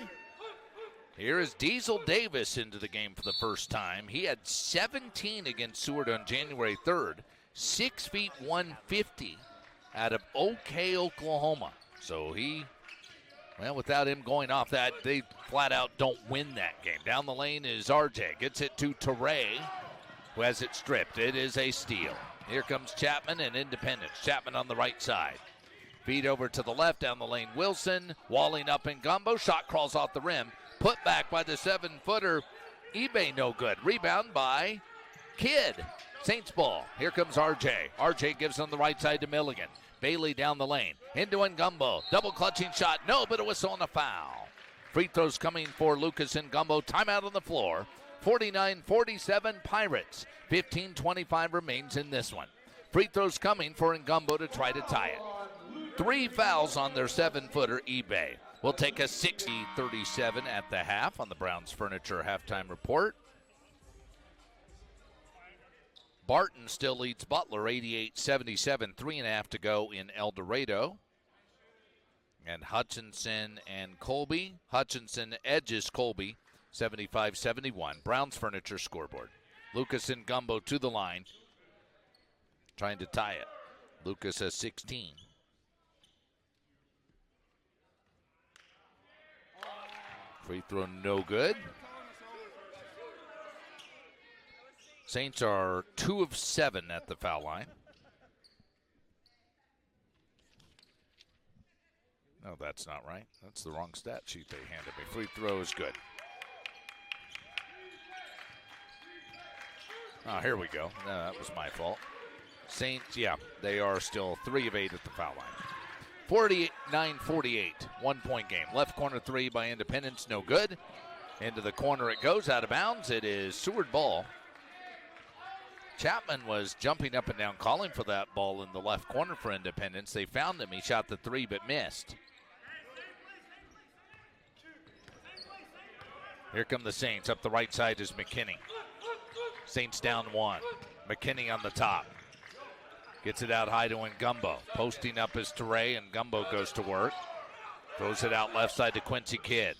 Here is Diesel Davis into the game for the first time. He had 17 against Seward on January 3rd. 6 feet 150 out of OK, Oklahoma. So without him going off that, they flat out don't win that game. Down the lane is RJ. Gets it to Teray, who has it stripped. It is a steal. Here comes Chapman and Independence. Chapman on the right side. Feed over to the left, down the lane. Wilson walling up in Gumbo. Shot crawls off the rim. Put back by the 7-footer. eBay no good. Rebound by Kidd. Saints ball. Here comes RJ. RJ gives on the right side to Milligan. Bailey down the lane. Into Ngumbo. Double clutching shot. No, but a whistle and a foul. Free throws coming for Lucas Ngumbo. Timeout on the floor. 49-47 Pirates. 15:25 remains in this one. Free throws coming for Ngumbo to try to tie it. 3 fouls on their 7-footer eBay. We'll take a 60-37 at the half on the Browns Furniture halftime report. Barton still leads Butler 88-77, 3.5 to go in El Dorado. And Hutchinson and Colby. Hutchinson edges Colby 75-71. Browns Furniture scoreboard. Lucas Ngumbo to the line, trying to tie it. Lucas has 16. Free throw no good. Saints are 2 of 7 at the foul line. No, that's not right. That's the wrong stat sheet they handed me. Free throw is good. Oh, here we go. No, that was my fault. Saints, yeah, they are still 3 of 8 at the foul line. 49-48, 1-point game. Left corner 3 by Independence, no good. Into the corner it goes, out of bounds. It is Seward ball. Chapman was jumping up and down, calling for that ball in the left corner for Independence. They found him. He shot the 3 but missed. Here come the Saints. Up the right side is McKinney. Saints down 1. McKinney on the top. Gets it out high to Ngumbo. Posting up is Teray, and Ngumbo goes to work. Throws it out left side to Quincy Kidd.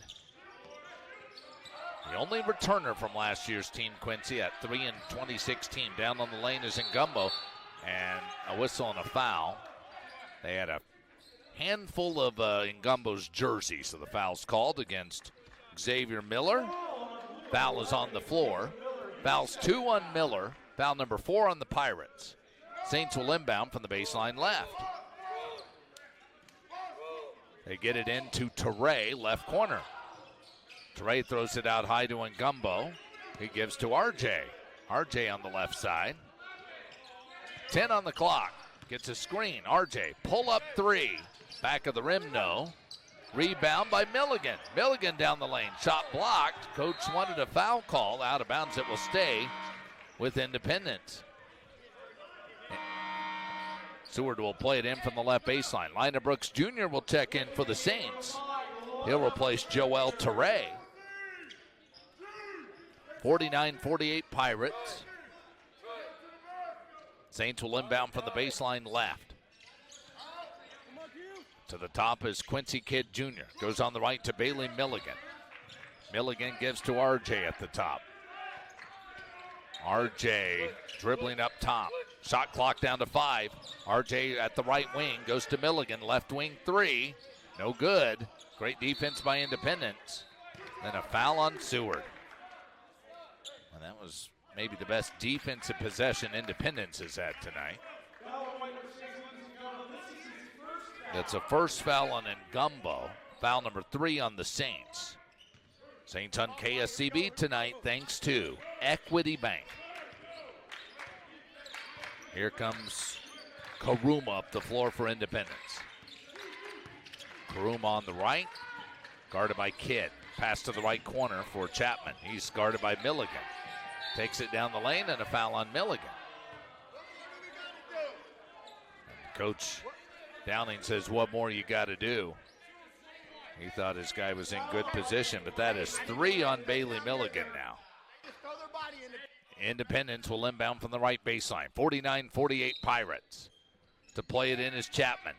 The only returner from last year's team, Quincy, at 3 and 2016. Down on the lane is Ngumbo, and a whistle and a foul. They had a handful of Ngumbo's jerseys, so the foul's called against Xavier Miller. Foul is on the floor. Foul's 2 on Miller. Foul number 4 on the Pirates. Saints will inbound from the baseline left. They get it into Teray, left corner. Teray throws it out high to Ngumbo. He gives to RJ. RJ on the left side. 10 on the clock. Gets a screen. RJ, pull up 3. Back of the rim, no. Rebound by Milligan. Milligan down the lane. Shot blocked. Coach wanted a foul call. Out of bounds. It will stay with Independence. Seward will play it in from the left baseline. Lina Brooks Jr. will check in for the Saints. He'll replace Joel Teray. 49-48 Pirates. Saints will inbound from the baseline left. To the top is Quincy Kidd Jr. Goes on the right to Bailey Milligan. Milligan gives to RJ at the top. RJ dribbling up top. Shot clock down to 5. RJ at the right wing goes to Milligan. Left wing 3. No good. Great defense by Independence. Then a foul on Seward. And that was maybe the best defensive possession Independence has had tonight. That's a first foul on Ngumbo. Foul number 3 on the Saints. Saints on KSCB tonight thanks to Equity Bank. Here comes Karuma up the floor for Independence. Karuma on the right, guarded by Kidd. Pass to the right corner for Chapman. He's guarded by Milligan. Takes it down the lane and a foul on Milligan. And Coach Downing says, what more you got to do? He thought his guy was in good position, but that is 3 on Bailey Milligan now. Independence will inbound from the right baseline. 49-48 Pirates. To play it in is Chapman.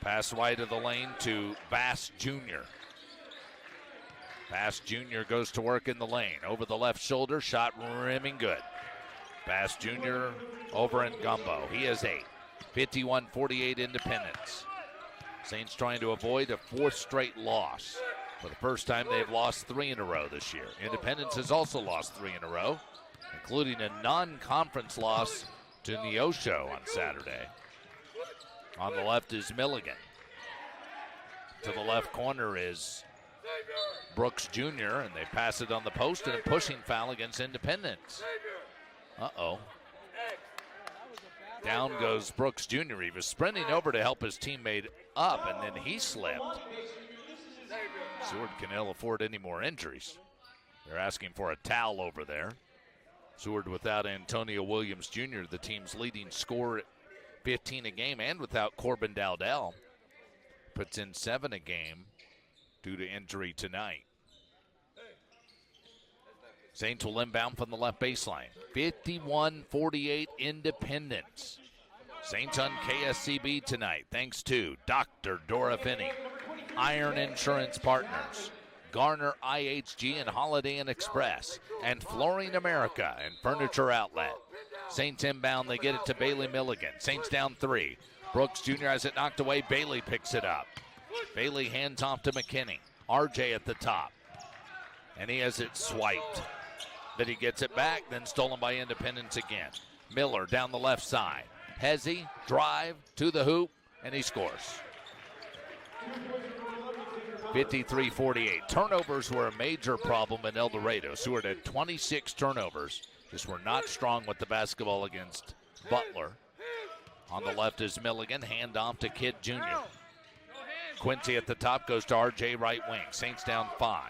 Pass right of the lane to Bass Jr. Bass Jr. goes to work in the lane. Over the left shoulder, shot rimming good. Bass Jr. over in Ngumbo. He has 8. 51-48 Independence. Saints trying to avoid a 4th straight loss. For the first time, they've lost 3 in a row this year. Independence has also lost 3 in a row, including a non-conference loss to Neosho on Saturday. On the left is Milligan. To the left corner is Brooks Jr., and they pass it on the post, and a pushing foul against Independence. Uh-oh. Down goes Brooks Jr. He was sprinting over to help his teammate up, and then he slipped. Seward can ill afford any more injuries. They're asking for a towel over there. Seward without Antonio Williams Jr., the team's leading scorer at 15 a game, and without Corbin Dowdell. Puts in 7 a game due to injury tonight. Saints will inbound from the left baseline. 51-48 Independence. Saints on KSCB tonight thanks to Dr. Dora Finney, Iron Insurance Partners, Garner IHG and Holiday Inn Express, and Flooring America and Furniture Outlet. Saints inbound, they get it to Bailey Milligan. Saints down 3. Brooks Jr. has it knocked away. Bailey picks it up. Bailey hands off to McKinney. RJ at the top. And he has it swiped. But he gets it back, then stolen by Independence again. Miller down the left side. Hezzy, drive to the hoop, and he scores. 53-48. Turnovers were a major problem in El Dorado. Seward had 26 turnovers. Just were not strong with the basketball against Butler. On the left is Milligan, handoff to Kidd Jr. Quincy at the top goes to RJ right wing. Saints down 5.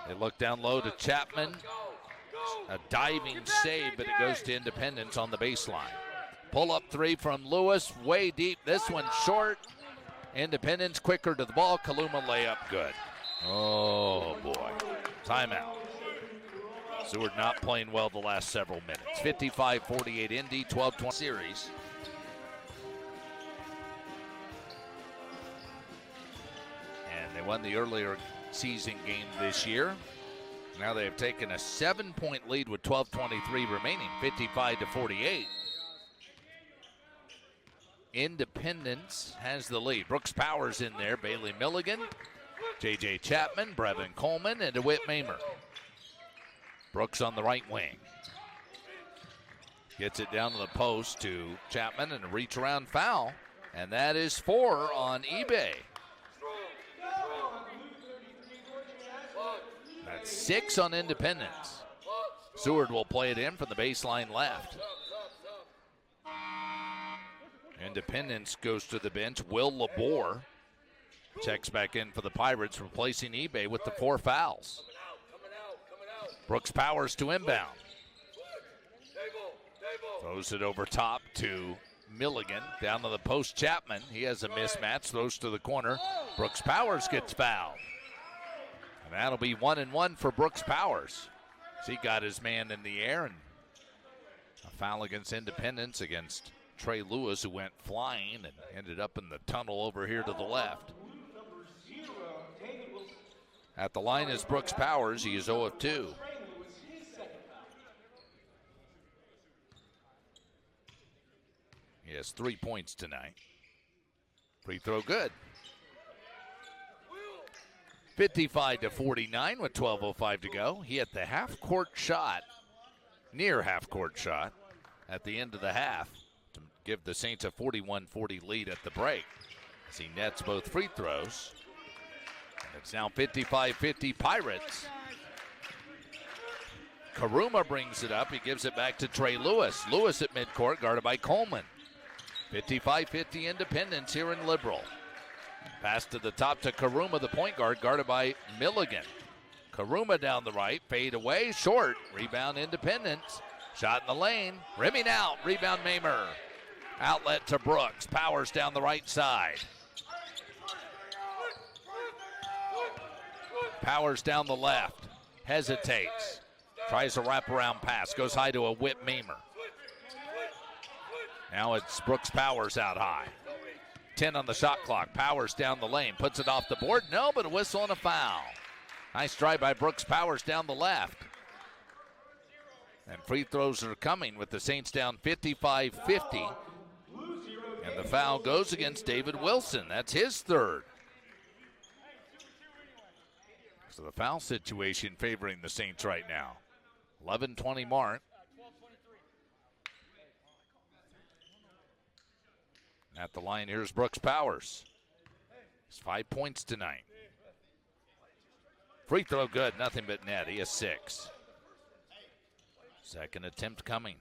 They look down low to Chapman. A diving save, but it goes to Independence on the baseline. Pull up 3 from Lewis, way deep. This one short. Independence quicker to the ball. Kaluma layup good. Oh boy. Timeout. Seward not playing well the last several minutes. 55-48 Indy, 12-20 series. And they won the earlier season game this year. Now they have taken a 7-point lead with 12:23 remaining, 55-48. Independence has the lead. Brooks Powers in there, Bailey Milligan, J.J. Chapman, Brevin Coleman, and DeWitt Mamer. Brooks on the right wing. Gets it down to the post to Chapman, and a reach around foul. And that is 4 on eBay. That's 6 on Independence. Seward will play it in from the baseline left. Independence goes to the bench. Will Labor checks back in for the Pirates, replacing eBay with the 4 fouls. Brooks Powers to inbound. Throws it over top to Milligan. Down to the post, Chapman. He has a mismatch. Throws to the corner. Brooks Powers gets fouled. And that'll be 1-1 for Brooks Powers. So he got his man in the air, and a foul against Independence against Trey Lewis, who went flying and ended up in the tunnel over here to the left. At the line is Brooks Powers. He is 0 of 2. He has 3 points tonight. Free throw good. 55-49 with 12:05 to go. He had the half-court shot, near half-court shot, at the end of the half to give the Saints a 41-40 lead at the break as he nets both free throws. And it's now 55-50 Pirates. Karuma brings it up. He gives it back to Trey Lewis. Lewis at midcourt, guarded by Coleman. 55-50 Independence here in Liberal. Pass to the top to Karuma, the point guard, guarded by Milligan. Karuma down the right, fade away, short. Rebound Independence. Shot in the lane, rimming out. Rebound Mamer. Outlet to Brooks. Powers down the right side. Powers down the left. Hesitates. Tries a wraparound pass. Goes high to a Whip Mamer. Now it's Brooks Powers out high. 10 on the shot clock. Powers down the lane. Puts it off the board. No, but a whistle and a foul. Nice drive by Brooks Powers down the left. And free throws are coming with the Saints down 55-50. And the foul goes against David Wilson. That's his third. So the foul situation favoring the Saints right now. 11:20 mark. At the line, here's Brooks Powers. He's 5 points tonight. Free throw good, nothing but net. He has 6. Second attempt coming.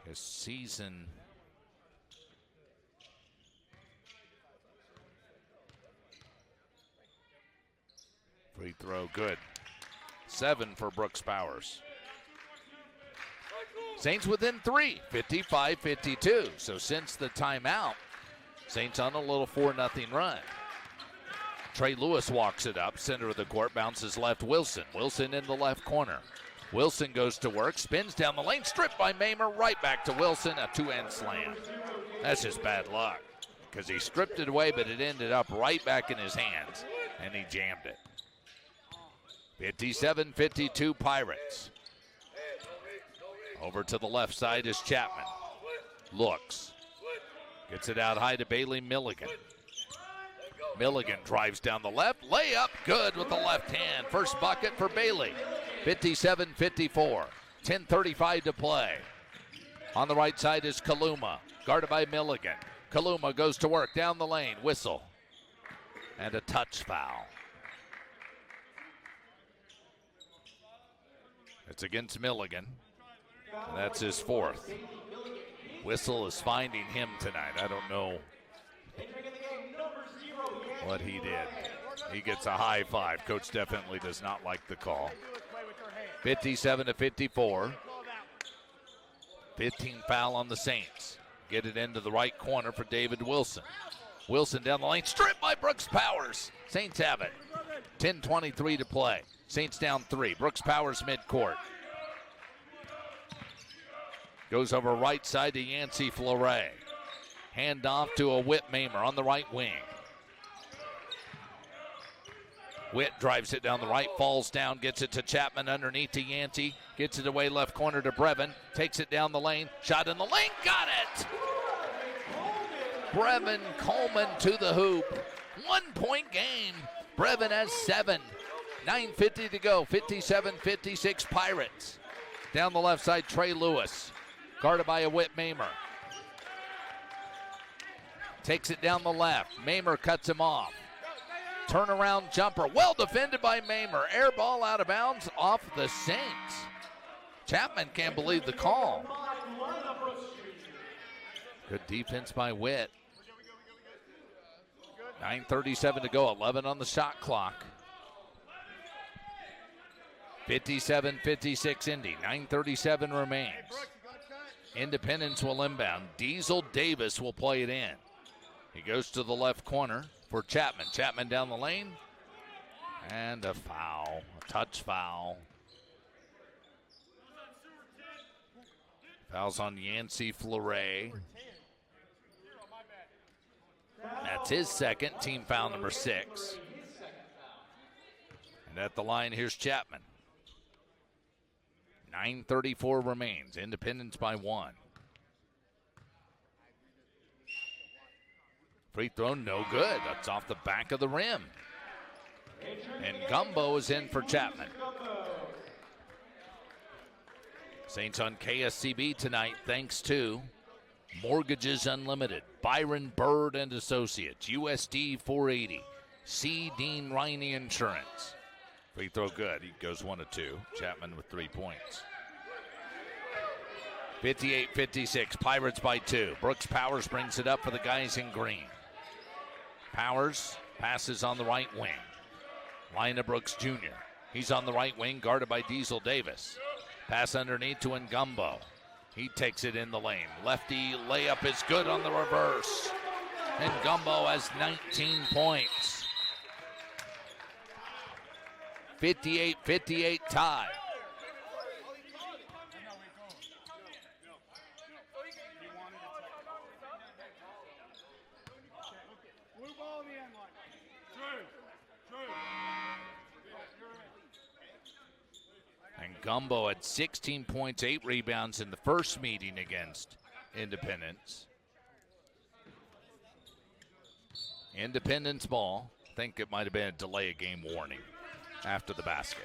His season. Free throw good. 7 for Brooks Powers. Saints within 3, 55-52. So since the timeout, Saints on a little 4-0 run. Trey Lewis walks it up, center of the court, bounces left. Wilson in the left corner. Wilson goes to work, spins down the lane, stripped by Mamer, right back to Wilson, a two-hand slam. That's just bad luck because he stripped it away, but it ended up right back in his hands, and he jammed it. 57-52 Pirates. Over to the left side is Chapman. Looks. Gets it out high to Bailey Milligan. Milligan drives down the left. Layup good with the left hand. First bucket for Bailey. 57-54. 10:35 to play. On the right side is Kaluma. Guarded by Milligan. Kaluma goes to work down the lane. Whistle. And a touch foul. It's against Milligan. And that's his 4th. Whistle is finding him tonight. I don't know what he did. He gets a high 5. Coach definitely does not like the call. 57-54. 15 foul on the Saints. Get it into the right corner for David Wilson. Wilson down the lane, stripped by Brooks Powers. Saints have it. 10:23 to play. Saints down 3. Brooks Powers midcourt. Goes over right side to Yancey Fleury. Hand off to a Whit Mamer on the right wing. Whit drives it down the right, falls down, gets it to Chapman underneath to Yancey. Gets it away left corner to Brevin. Takes it down the lane. Shot in the lane. Got it! Brevin Coleman to the hoop. 1 point game. Brevin has 7. 9:50 to go. 57-56 Pirates. Down the left side, Trey Lewis. Guarded by a Whit Mamer. Takes it down the left. Mamer cuts him off. Turnaround jumper. Well defended by Mamer. Air ball out of bounds off the Saints. Chapman can't believe the call. Good defense by Whit. 9:37 to go. 11 on the shot clock. 57-56 Indy. 9:37 remains. Independence will inbound. Diesel Davis will play it in. He goes to the left corner for Chapman. Chapman down the lane. And a foul. A touch foul. Fouls on Yancey Fleury. That's his second, team foul number 6. And at the line, here's Chapman. 9:34 remains. Independence by 1. Free throw, no good. That's off the back of the rim. And Gumbo is in for Chapman. Saints on KSCB tonight, thanks to Mortgages Unlimited, Byron Bird and Associates, USD 480, C. Dean Riney Insurance. Free throw good. He goes 1 of 2. Chapman with 3 points. 58-56. Pirates by 2. Brooks Powers brings it up for the guys in green. Powers passes on the right wing. Lina Brooks Jr. He's on the right wing, guarded by Diesel Davis. Pass underneath to Ngumbo. He takes it in the lane. Lefty layup is good on the reverse. Ngumbo has 19 points. 58-58 tie. And Gumbo had 16 points, 8 rebounds in the first meeting against Independence. Independence ball. I think it might have been a delay of game warning after the basket.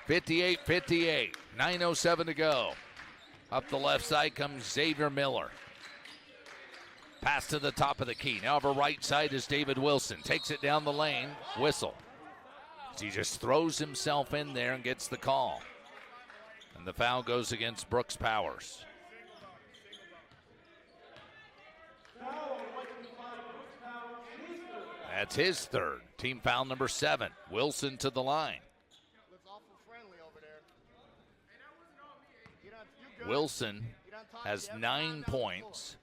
58-58, 9:07 to go. Up the left side comes Xavier Miller. Pass to the top of the key. Now over right side is David Wilson. Takes it down the lane. Whistle. He just throws himself in there and gets the call. And the foul goes against Brooks Powers. That's his third. Team foul number 7. Wilson to the line. Wilson has 9 points.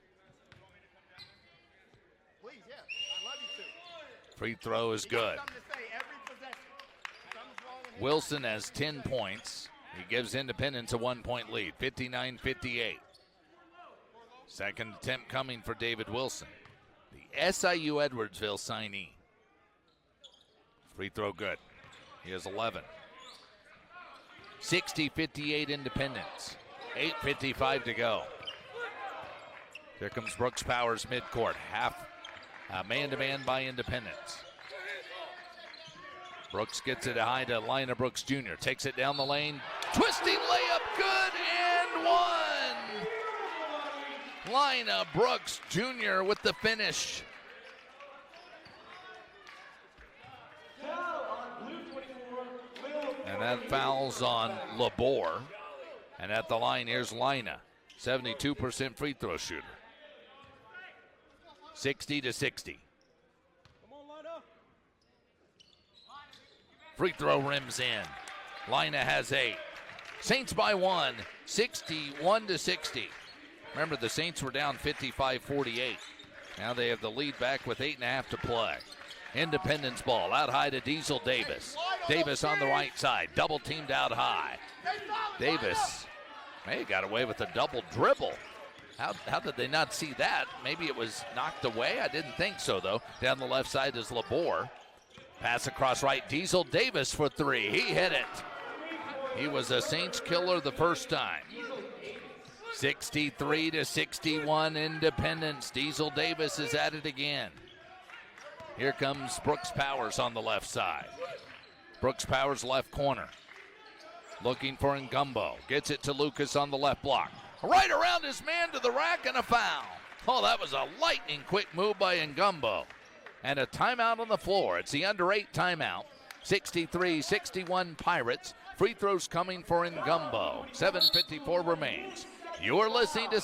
Free throw is good. Wilson has 10 points. He gives Independence a 1-point lead, 59-58. Second attempt coming for David Wilson, the SIU Edwardsville signee. Free throw good. He has 11. 60-58 Independence. 8:55 to go. Here comes Brooks Powers midcourt. Half man-to-man by Independence. Brooks gets it high to Lina Brooks Jr. Takes it down the lane. Twisting layup, good and one. Lina Brooks Jr. with the finish. And that fouls on Labor. And at the line, here's Lina, 72% free throw shooter. 60-60. Free throw rims in. Lina has 8. Saints by 1, 61-60. Remember, the Saints were down 55-48. Now they have the lead back with 8.5 to play. Independence ball out high to Diesel Davis. Davis on the right side, double teamed out high. Davis, hey, got away with a double dribble. How did they not see that? Maybe it was knocked away. I didn't think so, though. Down the left side is Labor. Pass across right, Diesel Davis for 3. He hit it. He was a Saints killer the first time. 63-61 Independence. Diesel Davis is at it again. Here comes Brooks Powers on the left side. Brooks Powers left corner. Looking for Ngumbo. Gets it to Lucas on the left block. Right around his man to the rack and a foul. Oh, that was a lightning quick move by Ngumbo. And a timeout on the floor. It's the under 8 timeout. 63-61 Pirates. Free throws coming for Ngumbo. 7:54 remains. You're listening to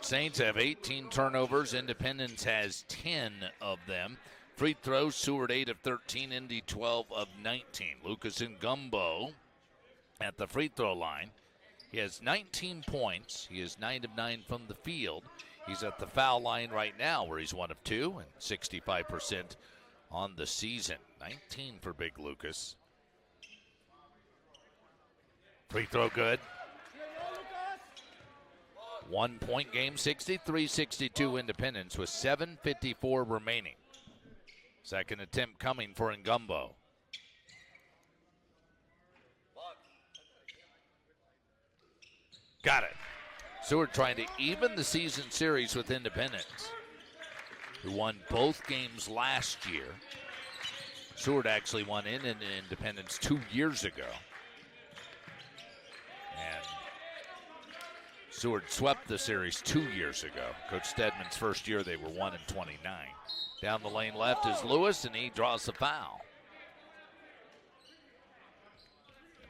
Saints have 18 turnovers. Independence has 10 of them. Free throws, Seward 8 of 13, Indy 12 of 19. Lucas Ngumbo at the free throw line. He has 19 points. He is 9 of 9 from the field. He's at the foul line right now where he's 1 of 2 and 65% on the season. 19 for Big Lucas. Free throw good. 1 point game, 63-62 Independence with 7:54 remaining. Second attempt coming for Ngumbo. Got it. Seward trying to even the season series with Independence, who won both games last year. Seward actually won in Independence 2 years ago. And Seward swept the series 2 years ago. Coach Stedman's first year, they were 1 and 29. Down the lane left is Lewis, and he draws the foul.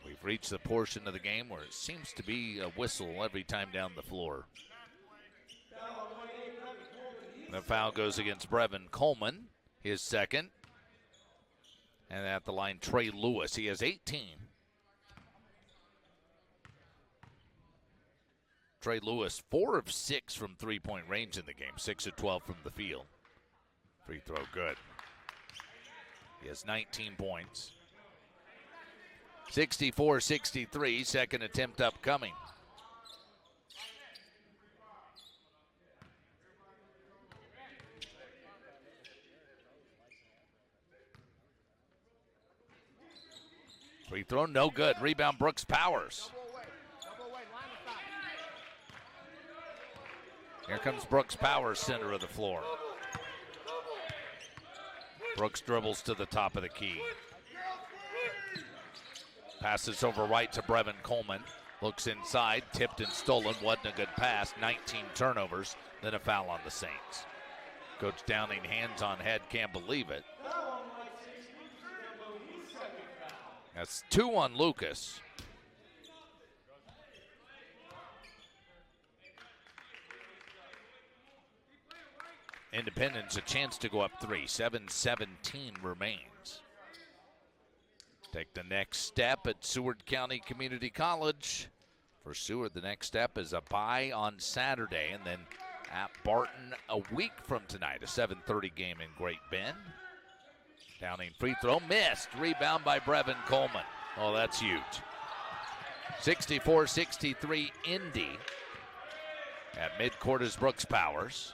We've reached the portion of the game where it seems to be a whistle every time down the floor. And the foul goes against Brevin Coleman, his second. And at the line, Trey Lewis. He has 18. Trey Lewis, 4 of 6 from three-point range in the game, 6 of 12 from the field. Free throw good. He has 19 points. 64-63, second attempt upcoming. Free throw, no good. Rebound, Brooks Powers. Here comes Brooks Powers, center of the floor. Brooks dribbles to the top of the key. Passes over right to Brevin Coleman. Looks inside, tipped and stolen. Wasn't a good pass. 19 turnovers, then a foul on the Saints. Coach Downing, hands on head, can't believe it. That's 2 on Lucas. Independence a chance to go up 3. 7:17 remains. Take the next step at Seward County Community College. For Seward, the next step is a bye on Saturday, and then at Barton a week from tonight, a 7:30 game in Great Bend. Downing free throw, missed. Rebound by Brevin Coleman. Oh, that's huge. 64-63 Indy. At midcourt is Brooks Powers.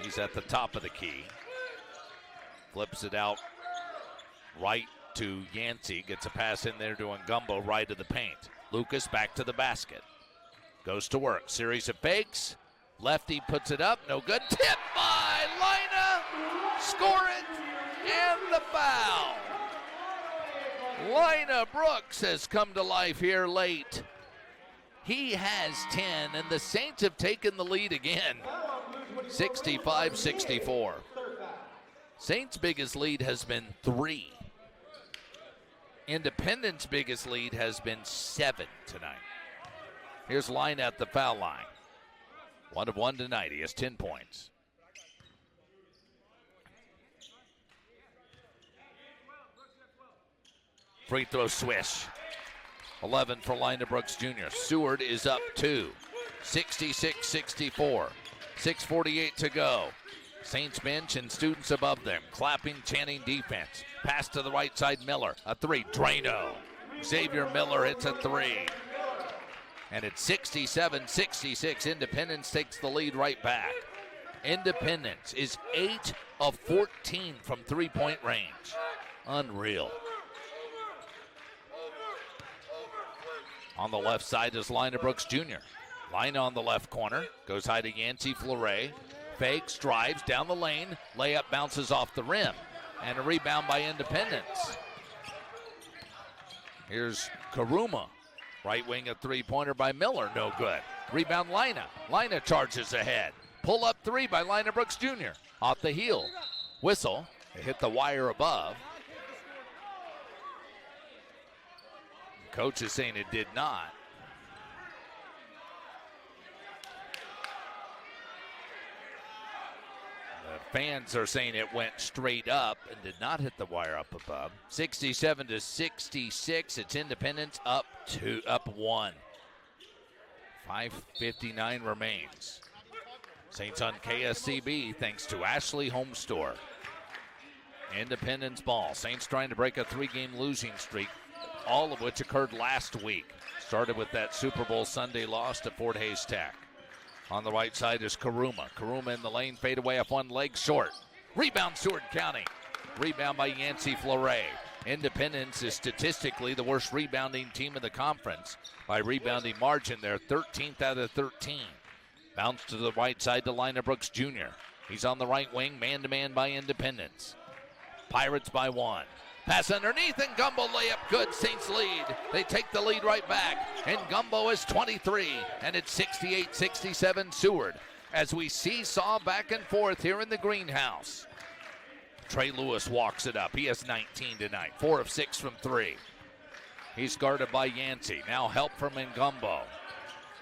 He's at the top of the key. Flips it out right to Yancey. Gets a pass in there to Ngumbo, right of the paint. Lucas back to the basket. Goes to work. Series of fakes. Lefty puts it up. No good. Tip by Lina. Score it. And the foul. Lina Brooks has come to life here late. He has 10, and the Saints have taken the lead again. 65-64. Saints' biggest lead has been 3. Independent's biggest lead has been 7 tonight. Here's Line at the foul line. 1 of 1 tonight. He has 10 points. Free throw swish. 11 for Lina Brooks Jr. Seward is up 2. 66-64. 6:48 to go. Saints bench and students above them clapping, chanting defense. Pass to the right side, Miller. A 3. Drano. Xavier Miller hits a 3. And it's 67-66. Independence takes the lead right back. Independence is 8 of 14 from three-point range. Unreal. On the left side is Lina Brooks Jr. Lina on the left corner. Goes high to Yancey Fleury. Fakes, drives down the lane. Layup bounces off the rim. And a rebound by Independence. Here's Karuma. Right wing, a three-pointer by Miller. No good. Rebound Lina. Lina charges ahead. Pull up 3 by Lina Brooks Jr. Off the heel. Whistle. They hit the wire above. Coach is saying it did not. The Fans are saying it went straight up and did not hit the wire up above. 67-66. It's Independence up 1. 5:59 remains. Saints on KSCB thanks to Ashley Home Store. Independence ball. Saints trying to break a 3-game losing streak, all of which occurred last week. Started with that Super Bowl Sunday loss to Fort Hays Tech. On the right side is Karuma. Karuma in the lane, fade away off one leg, short. Rebound, Seward County. Rebound by Yancey Fleury. Independence is statistically the worst rebounding team in the conference. By rebounding margin, they're 13th out of 13. Bounce to the right side to Liner Brooks Jr. He's on the right wing, man-to-man by Independence. Pirates by 1. Pass underneath, and Gumbo layup good. Saints lead. They take the lead right back, and Gumbo is 23, and it's 68-67 Seward. As we seesaw back and forth here in the greenhouse. Trey Lewis walks it up. He has 19 tonight, 4 of 6 from 3. He's guarded by Yancey. Now help from Ngumbo.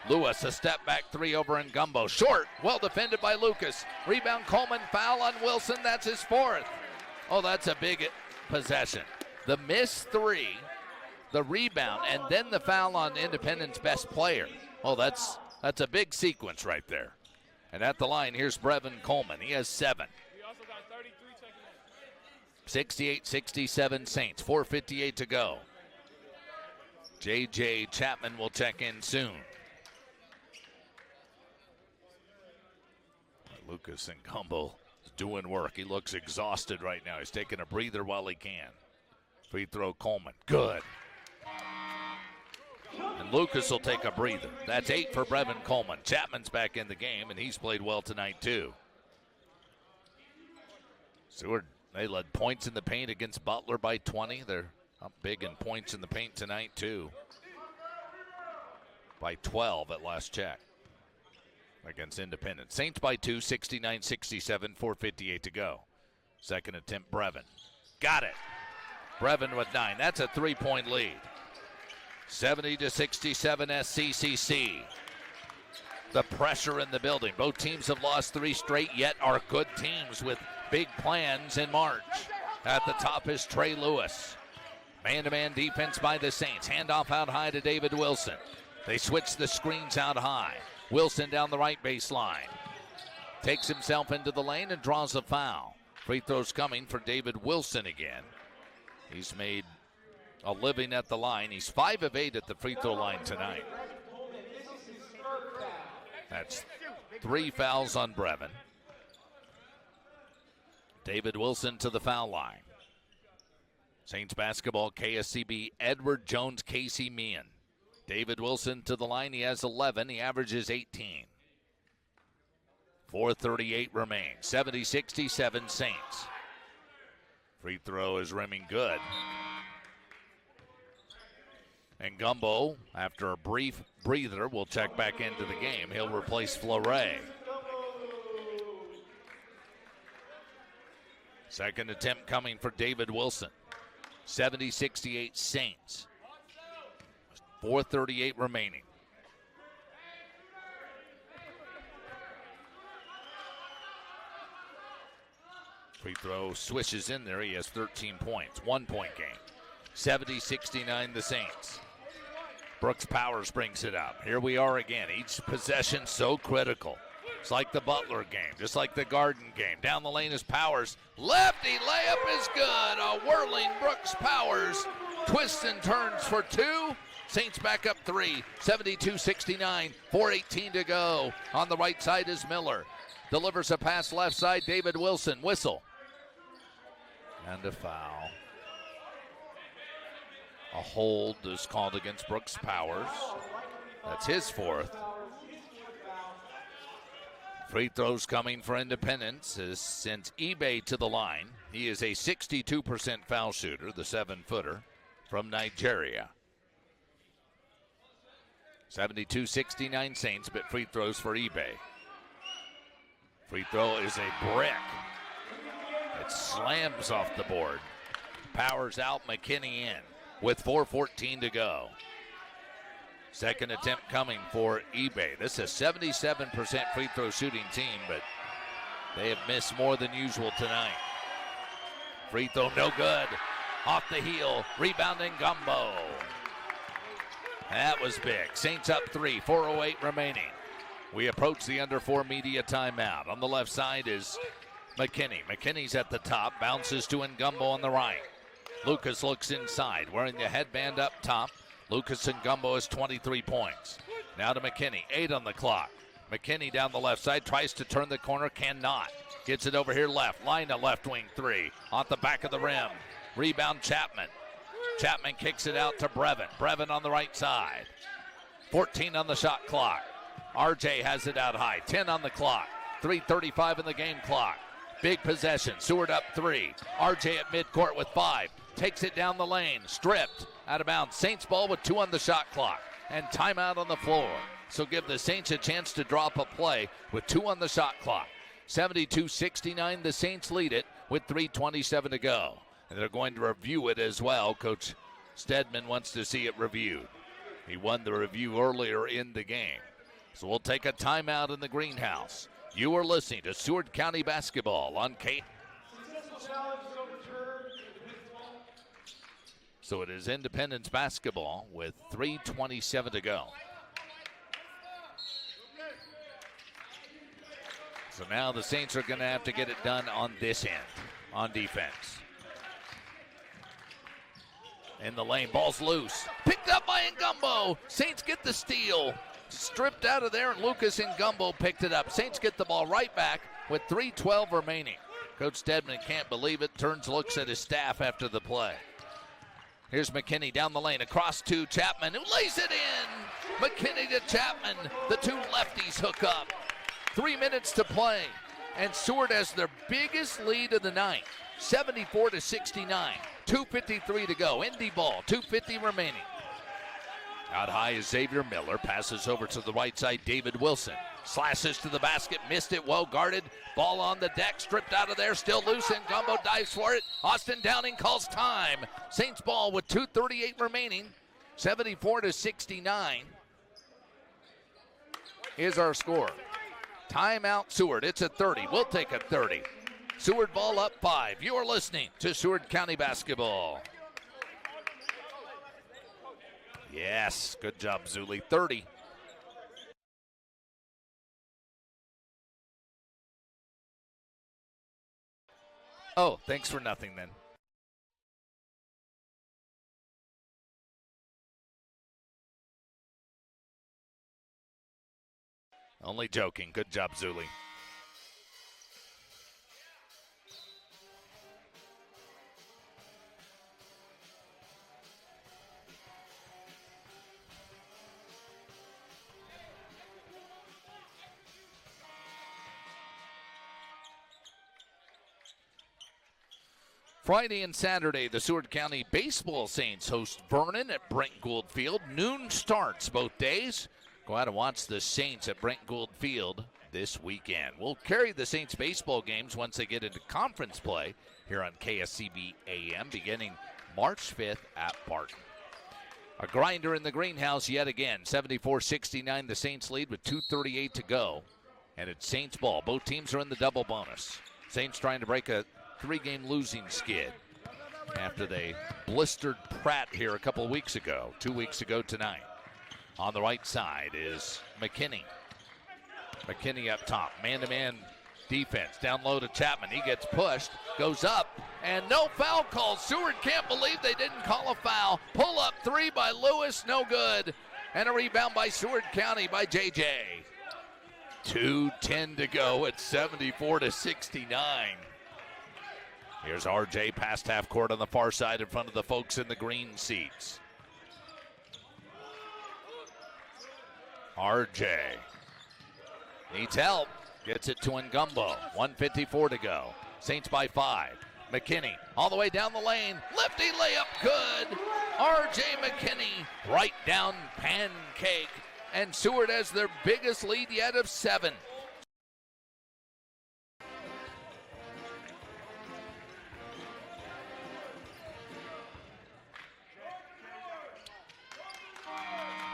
Lewis, a step back 3 over Ngumbo. Short, well defended by Lucas. Rebound Coleman, foul on Wilson. That's his 4th. Oh, that's a big possession. The missed 3, the rebound, and then the foul on Independence best player. Oh, that's a big sequence right there. And at the line, here's Brevin Coleman. He has 7. 68-67 Saints, 4:58 to go. J.J. Chapman will check in soon. Lucas Ngumbo is doing work. He looks exhausted right now. He's taking a breather while he can. Free throw, Coleman. Good. And Lucas will take a breather. That's 8 for Brevin Coleman. Chapman's back in the game, and he's played well tonight, too. Seward, they led points in the paint against Butler by 20. They're up big in points in the paint tonight, too. By 12 at last check against Independence. Saints by 2, 69-67, 4:58 to go. Second attempt, Brevin. Got it. Brevin with 9. That's a 3-point lead. 70-67 SCCC. The pressure in the building. Both teams have lost 3 straight, yet are good teams with big plans in March. At the top is Trey Lewis. Man-to-man defense by the Saints. Handoff out high to David Wilson. They switch the screens out high. Wilson down the right baseline. Takes himself into the lane and draws a foul. Free throws coming for David Wilson again. He's made a living at the line. He's 5 of 8 at the free throw line tonight. That's 3 fouls on Brevin. David Wilson to the foul line. Saints basketball, KSCB, Edward Jones, Casey Meehan. David Wilson to the line. He has 11. He averages 18. 4:38 remains. 70-67 Saints. Free throw is rimming good. And Ngumbo, after a brief breather, will check back into the game. He'll replace Fleury. Second attempt coming for David Wilson. 70-68 Saints. 4:38 remaining. Free throw swishes in there. He has 13 points. 1-point game. 70-69 the Saints. Brooks Powers brings it up. Here we are again. Each possession so critical. It's like the Butler game, just like the Garden game. Down the lane is Powers. Lefty layup is good. A whirling Brooks Powers. Twists and turns for 2. Saints back up 3. 72-69. 4:18 to go. On the right side is Miller. Delivers a pass left side. David Wilson. Whistle. And a foul. A hold is called against Brooks Powers. That's his 4th. Free throws coming for Independence has sent eBay to the line. He is a 62% foul shooter, the 7-footer from Nigeria. 72-69 Saints, but free throws for eBay. Free throw is a brick. It slams off the board. Powers out, McKinney in with 4:14 to go. Second attempt coming for eBay. This is a 77% free throw shooting team, but They have missed more than usual tonight. Free throw no good. Off the heel, rebounding Gumbo. That was big. Saints up 3, 4:08 remaining. We approach the under 4 media timeout. On the left side is McKinney. McKinney's at the top, bounces to Ngumbo on the right. Lucas looks inside, wearing the headband up top. Lucas Ngumbo has 23 points. Now to McKinney, 8 on the clock. McKinney down the left side, tries to turn the corner, cannot. Gets it over here left, line a left wing 3. Off the back of the rim, rebound Chapman. Chapman kicks it out to Brevin. Brevin on the right side. 14 on the shot clock. RJ has it out high, 10 on the clock. 3:35 in the game clock. Big possession, Seward up 3. RJ at midcourt with 5. Takes it down the lane, stripped, out of bounds. Saints ball with 2 on the shot clock. And timeout on the floor. So give the Saints a chance to drop a play with 2 on the shot clock. 72-69, the Saints lead it with 3:27 to go. And they're going to review it as well. Coach Stedman wants to see it reviewed. He won the review earlier in the game. So we'll take a timeout in the greenhouse. You are listening to Seward County Basketball on K. So it is Independence basketball with 3:27 to go. So now the Saints are going to have to get it done on this end, on defense. In the lane, ball's loose. Picked up by Ngumbo. Saints get the steal. Stripped out of there, and Lucas Ngumbo picked it up. Saints get the ball right back with 3:12 remaining. Coach Stedman can't believe it. Turns, looks at his staff after the play. Here's McKinney down the lane, across to Chapman, who lays it in. McKinney to Chapman. The 2 lefties hook up. 3 minutes to play, and Seward has their biggest lead of the night, 74-69. 2:53 to go. Indy ball, 2:50 remaining. Out high is Xavier Miller. Passes over to the right side, David Wilson. Slashes to the basket, missed it, well guarded. Ball on the deck, stripped out of there, still loose, and Gumbo dives for it. Austin Downing calls time. Saints ball with 2:38 remaining. 74-69 is our score. Timeout Seward, it's a 30. We'll take a 30. Seward ball up 5. You are listening to Seward County Basketball. Yes, good job, Zuli. 30. Oh, thanks for nothing then. Only joking. Good job, Zuli. Friday and Saturday, the Seward County Baseball Saints host Vernon at Brent Gould Field. Noon starts both days. Go out and watch the Saints at Brent Gould Field this weekend. We'll carry the Saints baseball games once they get into conference play here on KSCB AM beginning March 5th at Barton. A grinder in the greenhouse yet again. 74-69, the Saints lead with 2:38 to go. And it's Saints ball. Both teams are in the double bonus. Saints trying to break a 3-game losing skid after they blistered Pratt here a couple of weeks ago, 2 weeks ago tonight. On the right side is McKinney. McKinney up top, man-to-man defense. Down low to Chapman, he gets pushed, goes up, and no foul call. Seward can't believe they didn't call a foul. Pull up 3 by Lewis, no good. And a rebound by Seward County by JJ. 2:10 to go at 74-69. Here's RJ past half court on the far side in front of the folks in the green seats. RJ needs help. Gets it to Ngumbo. 1:54 to go. Saints by 5. McKinney all the way down the lane. Lefty layup good. RJ McKinney right down pancake. And Seward has their biggest lead yet of 7.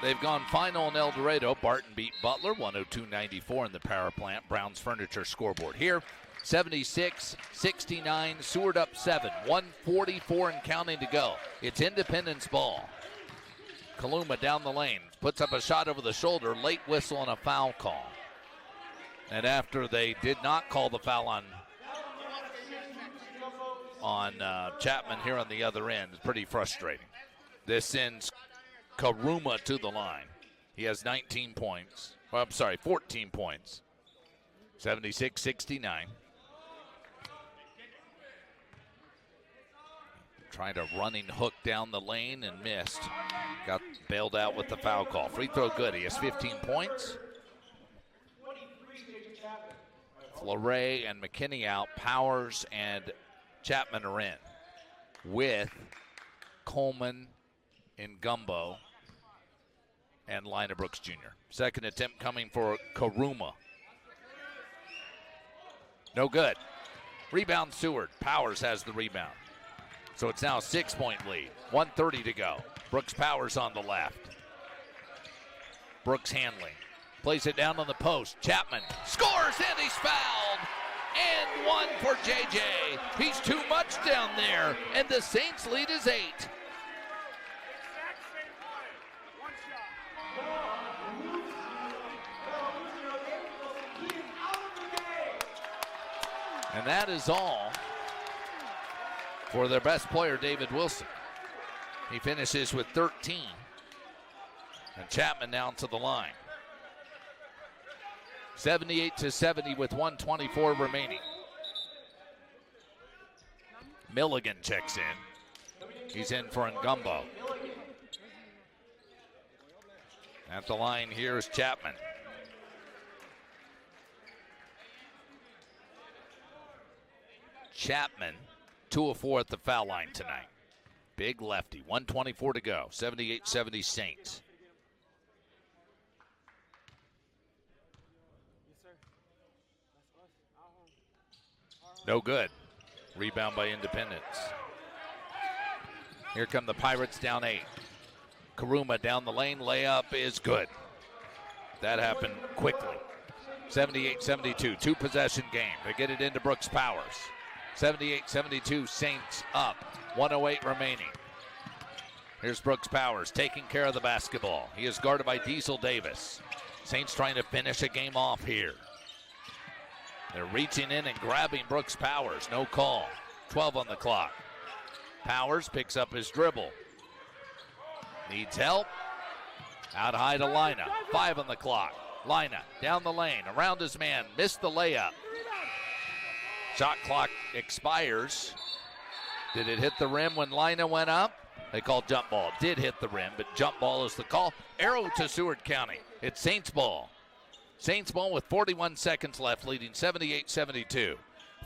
They've gone final in El Dorado. Barton beat Butler 102-94 in the power plant. Brown's Furniture scoreboard here 76-69, Seward up 7. 1:44 and counting to go. It's Independence ball. Kaluma down the lane, puts up a shot over the shoulder, late whistle and a foul call. And after they did not call the foul on Chapman here on the other end, it's pretty frustrating. This sends Karuma to the line. He has 19 points. Well, I'm sorry, 14 points. 76-69. Trying to running hook down the lane and missed. Got bailed out with the foul call. Free throw good. He has 15 points. Fleury and McKinney out. Powers and Chapman are in. With Coleman and Gumbo and Lina Brooks Jr. Second attempt coming for Karuma. No good. Rebound Seward. Powers has the rebound. So it's now a 6-point lead. 1:30 to go. Brooks Powers on the left. Brooks handling. Plays it down on the post. Chapman scores and he's fouled. And one for JJ. He's too much down there. And the Saints lead is 8. And that is all for their best player, David Wilson. He finishes with 13. And Chapman down to the line. 78-70 with 1:24 remaining. Milligan checks in. He's in for Ngumbo. At the line here is Chapman. Chapman, 2 of 4 at the foul line tonight. Big lefty, 1:24 to go, 78-70 Saints. No good. Rebound by Independence. Here come the Pirates down 8. Karuma down the lane, layup is good. That happened quickly. 78-72, 2-possession game. They get it into Brooks Powers. 78-72, Saints up. 1:08 remaining. Here's Brooks Powers taking care of the basketball. He is guarded by Diesel Davis. Saints trying to finish a game off here. They're reaching in and grabbing Brooks Powers. No call. 12 on the clock. Powers picks up his dribble. Needs help. Out high to Lina. 5 on the clock. Lina down the lane. Around his man. Missed the layup. Shot clock expires. Did it hit the rim when Lina went up? They called jump ball. Did hit the rim, but jump ball is the call. Arrow to Seward County. It's Saints ball. Saints ball with 41 seconds left, leading 78-72.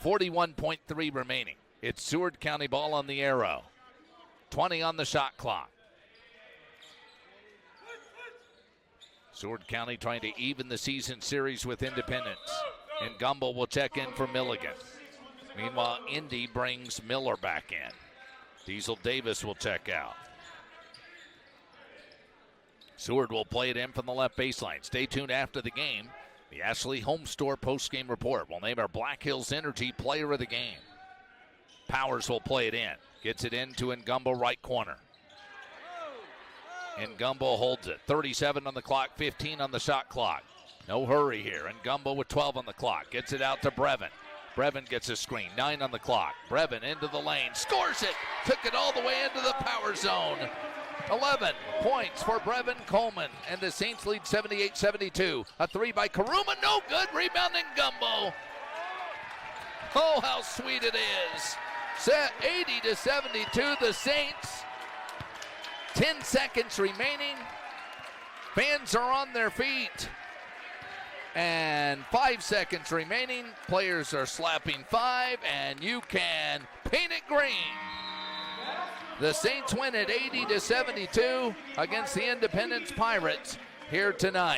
41.3 remaining. It's Seward County ball on the arrow. 20 on the shot clock. Seward County trying to even the season series with Independence. And Gumbo will check in for Milligan. Meanwhile, Indy brings Miller back in. Diesel Davis will check out. Seward will play it in from the left baseline. Stay tuned after the game. The Ashley Home Store postgame report will name our Black Hills Energy player of the game. Powers will play it in. Gets it into Ngumbo right corner. Ngumbo holds it. 37 on the clock, 15 on the shot clock. No hurry here. Ngumbo with 12 on the clock. Gets it out to Brevin. Brevin gets a screen. 9 on the clock. Brevin into the lane. Scores it. Took it all the way into the power zone. 11 points for Brevin Coleman. And the Saints lead 78-72. A 3 by Karuma. No good. Rebounding Ngumbo. Oh, how sweet it is. Set 80-72. The Saints. 10 seconds remaining. Fans are on their feet. And 5 seconds remaining. Players are slapping 5, and you can paint it green. The Saints win at 80-72 against the Independence Pirates here tonight.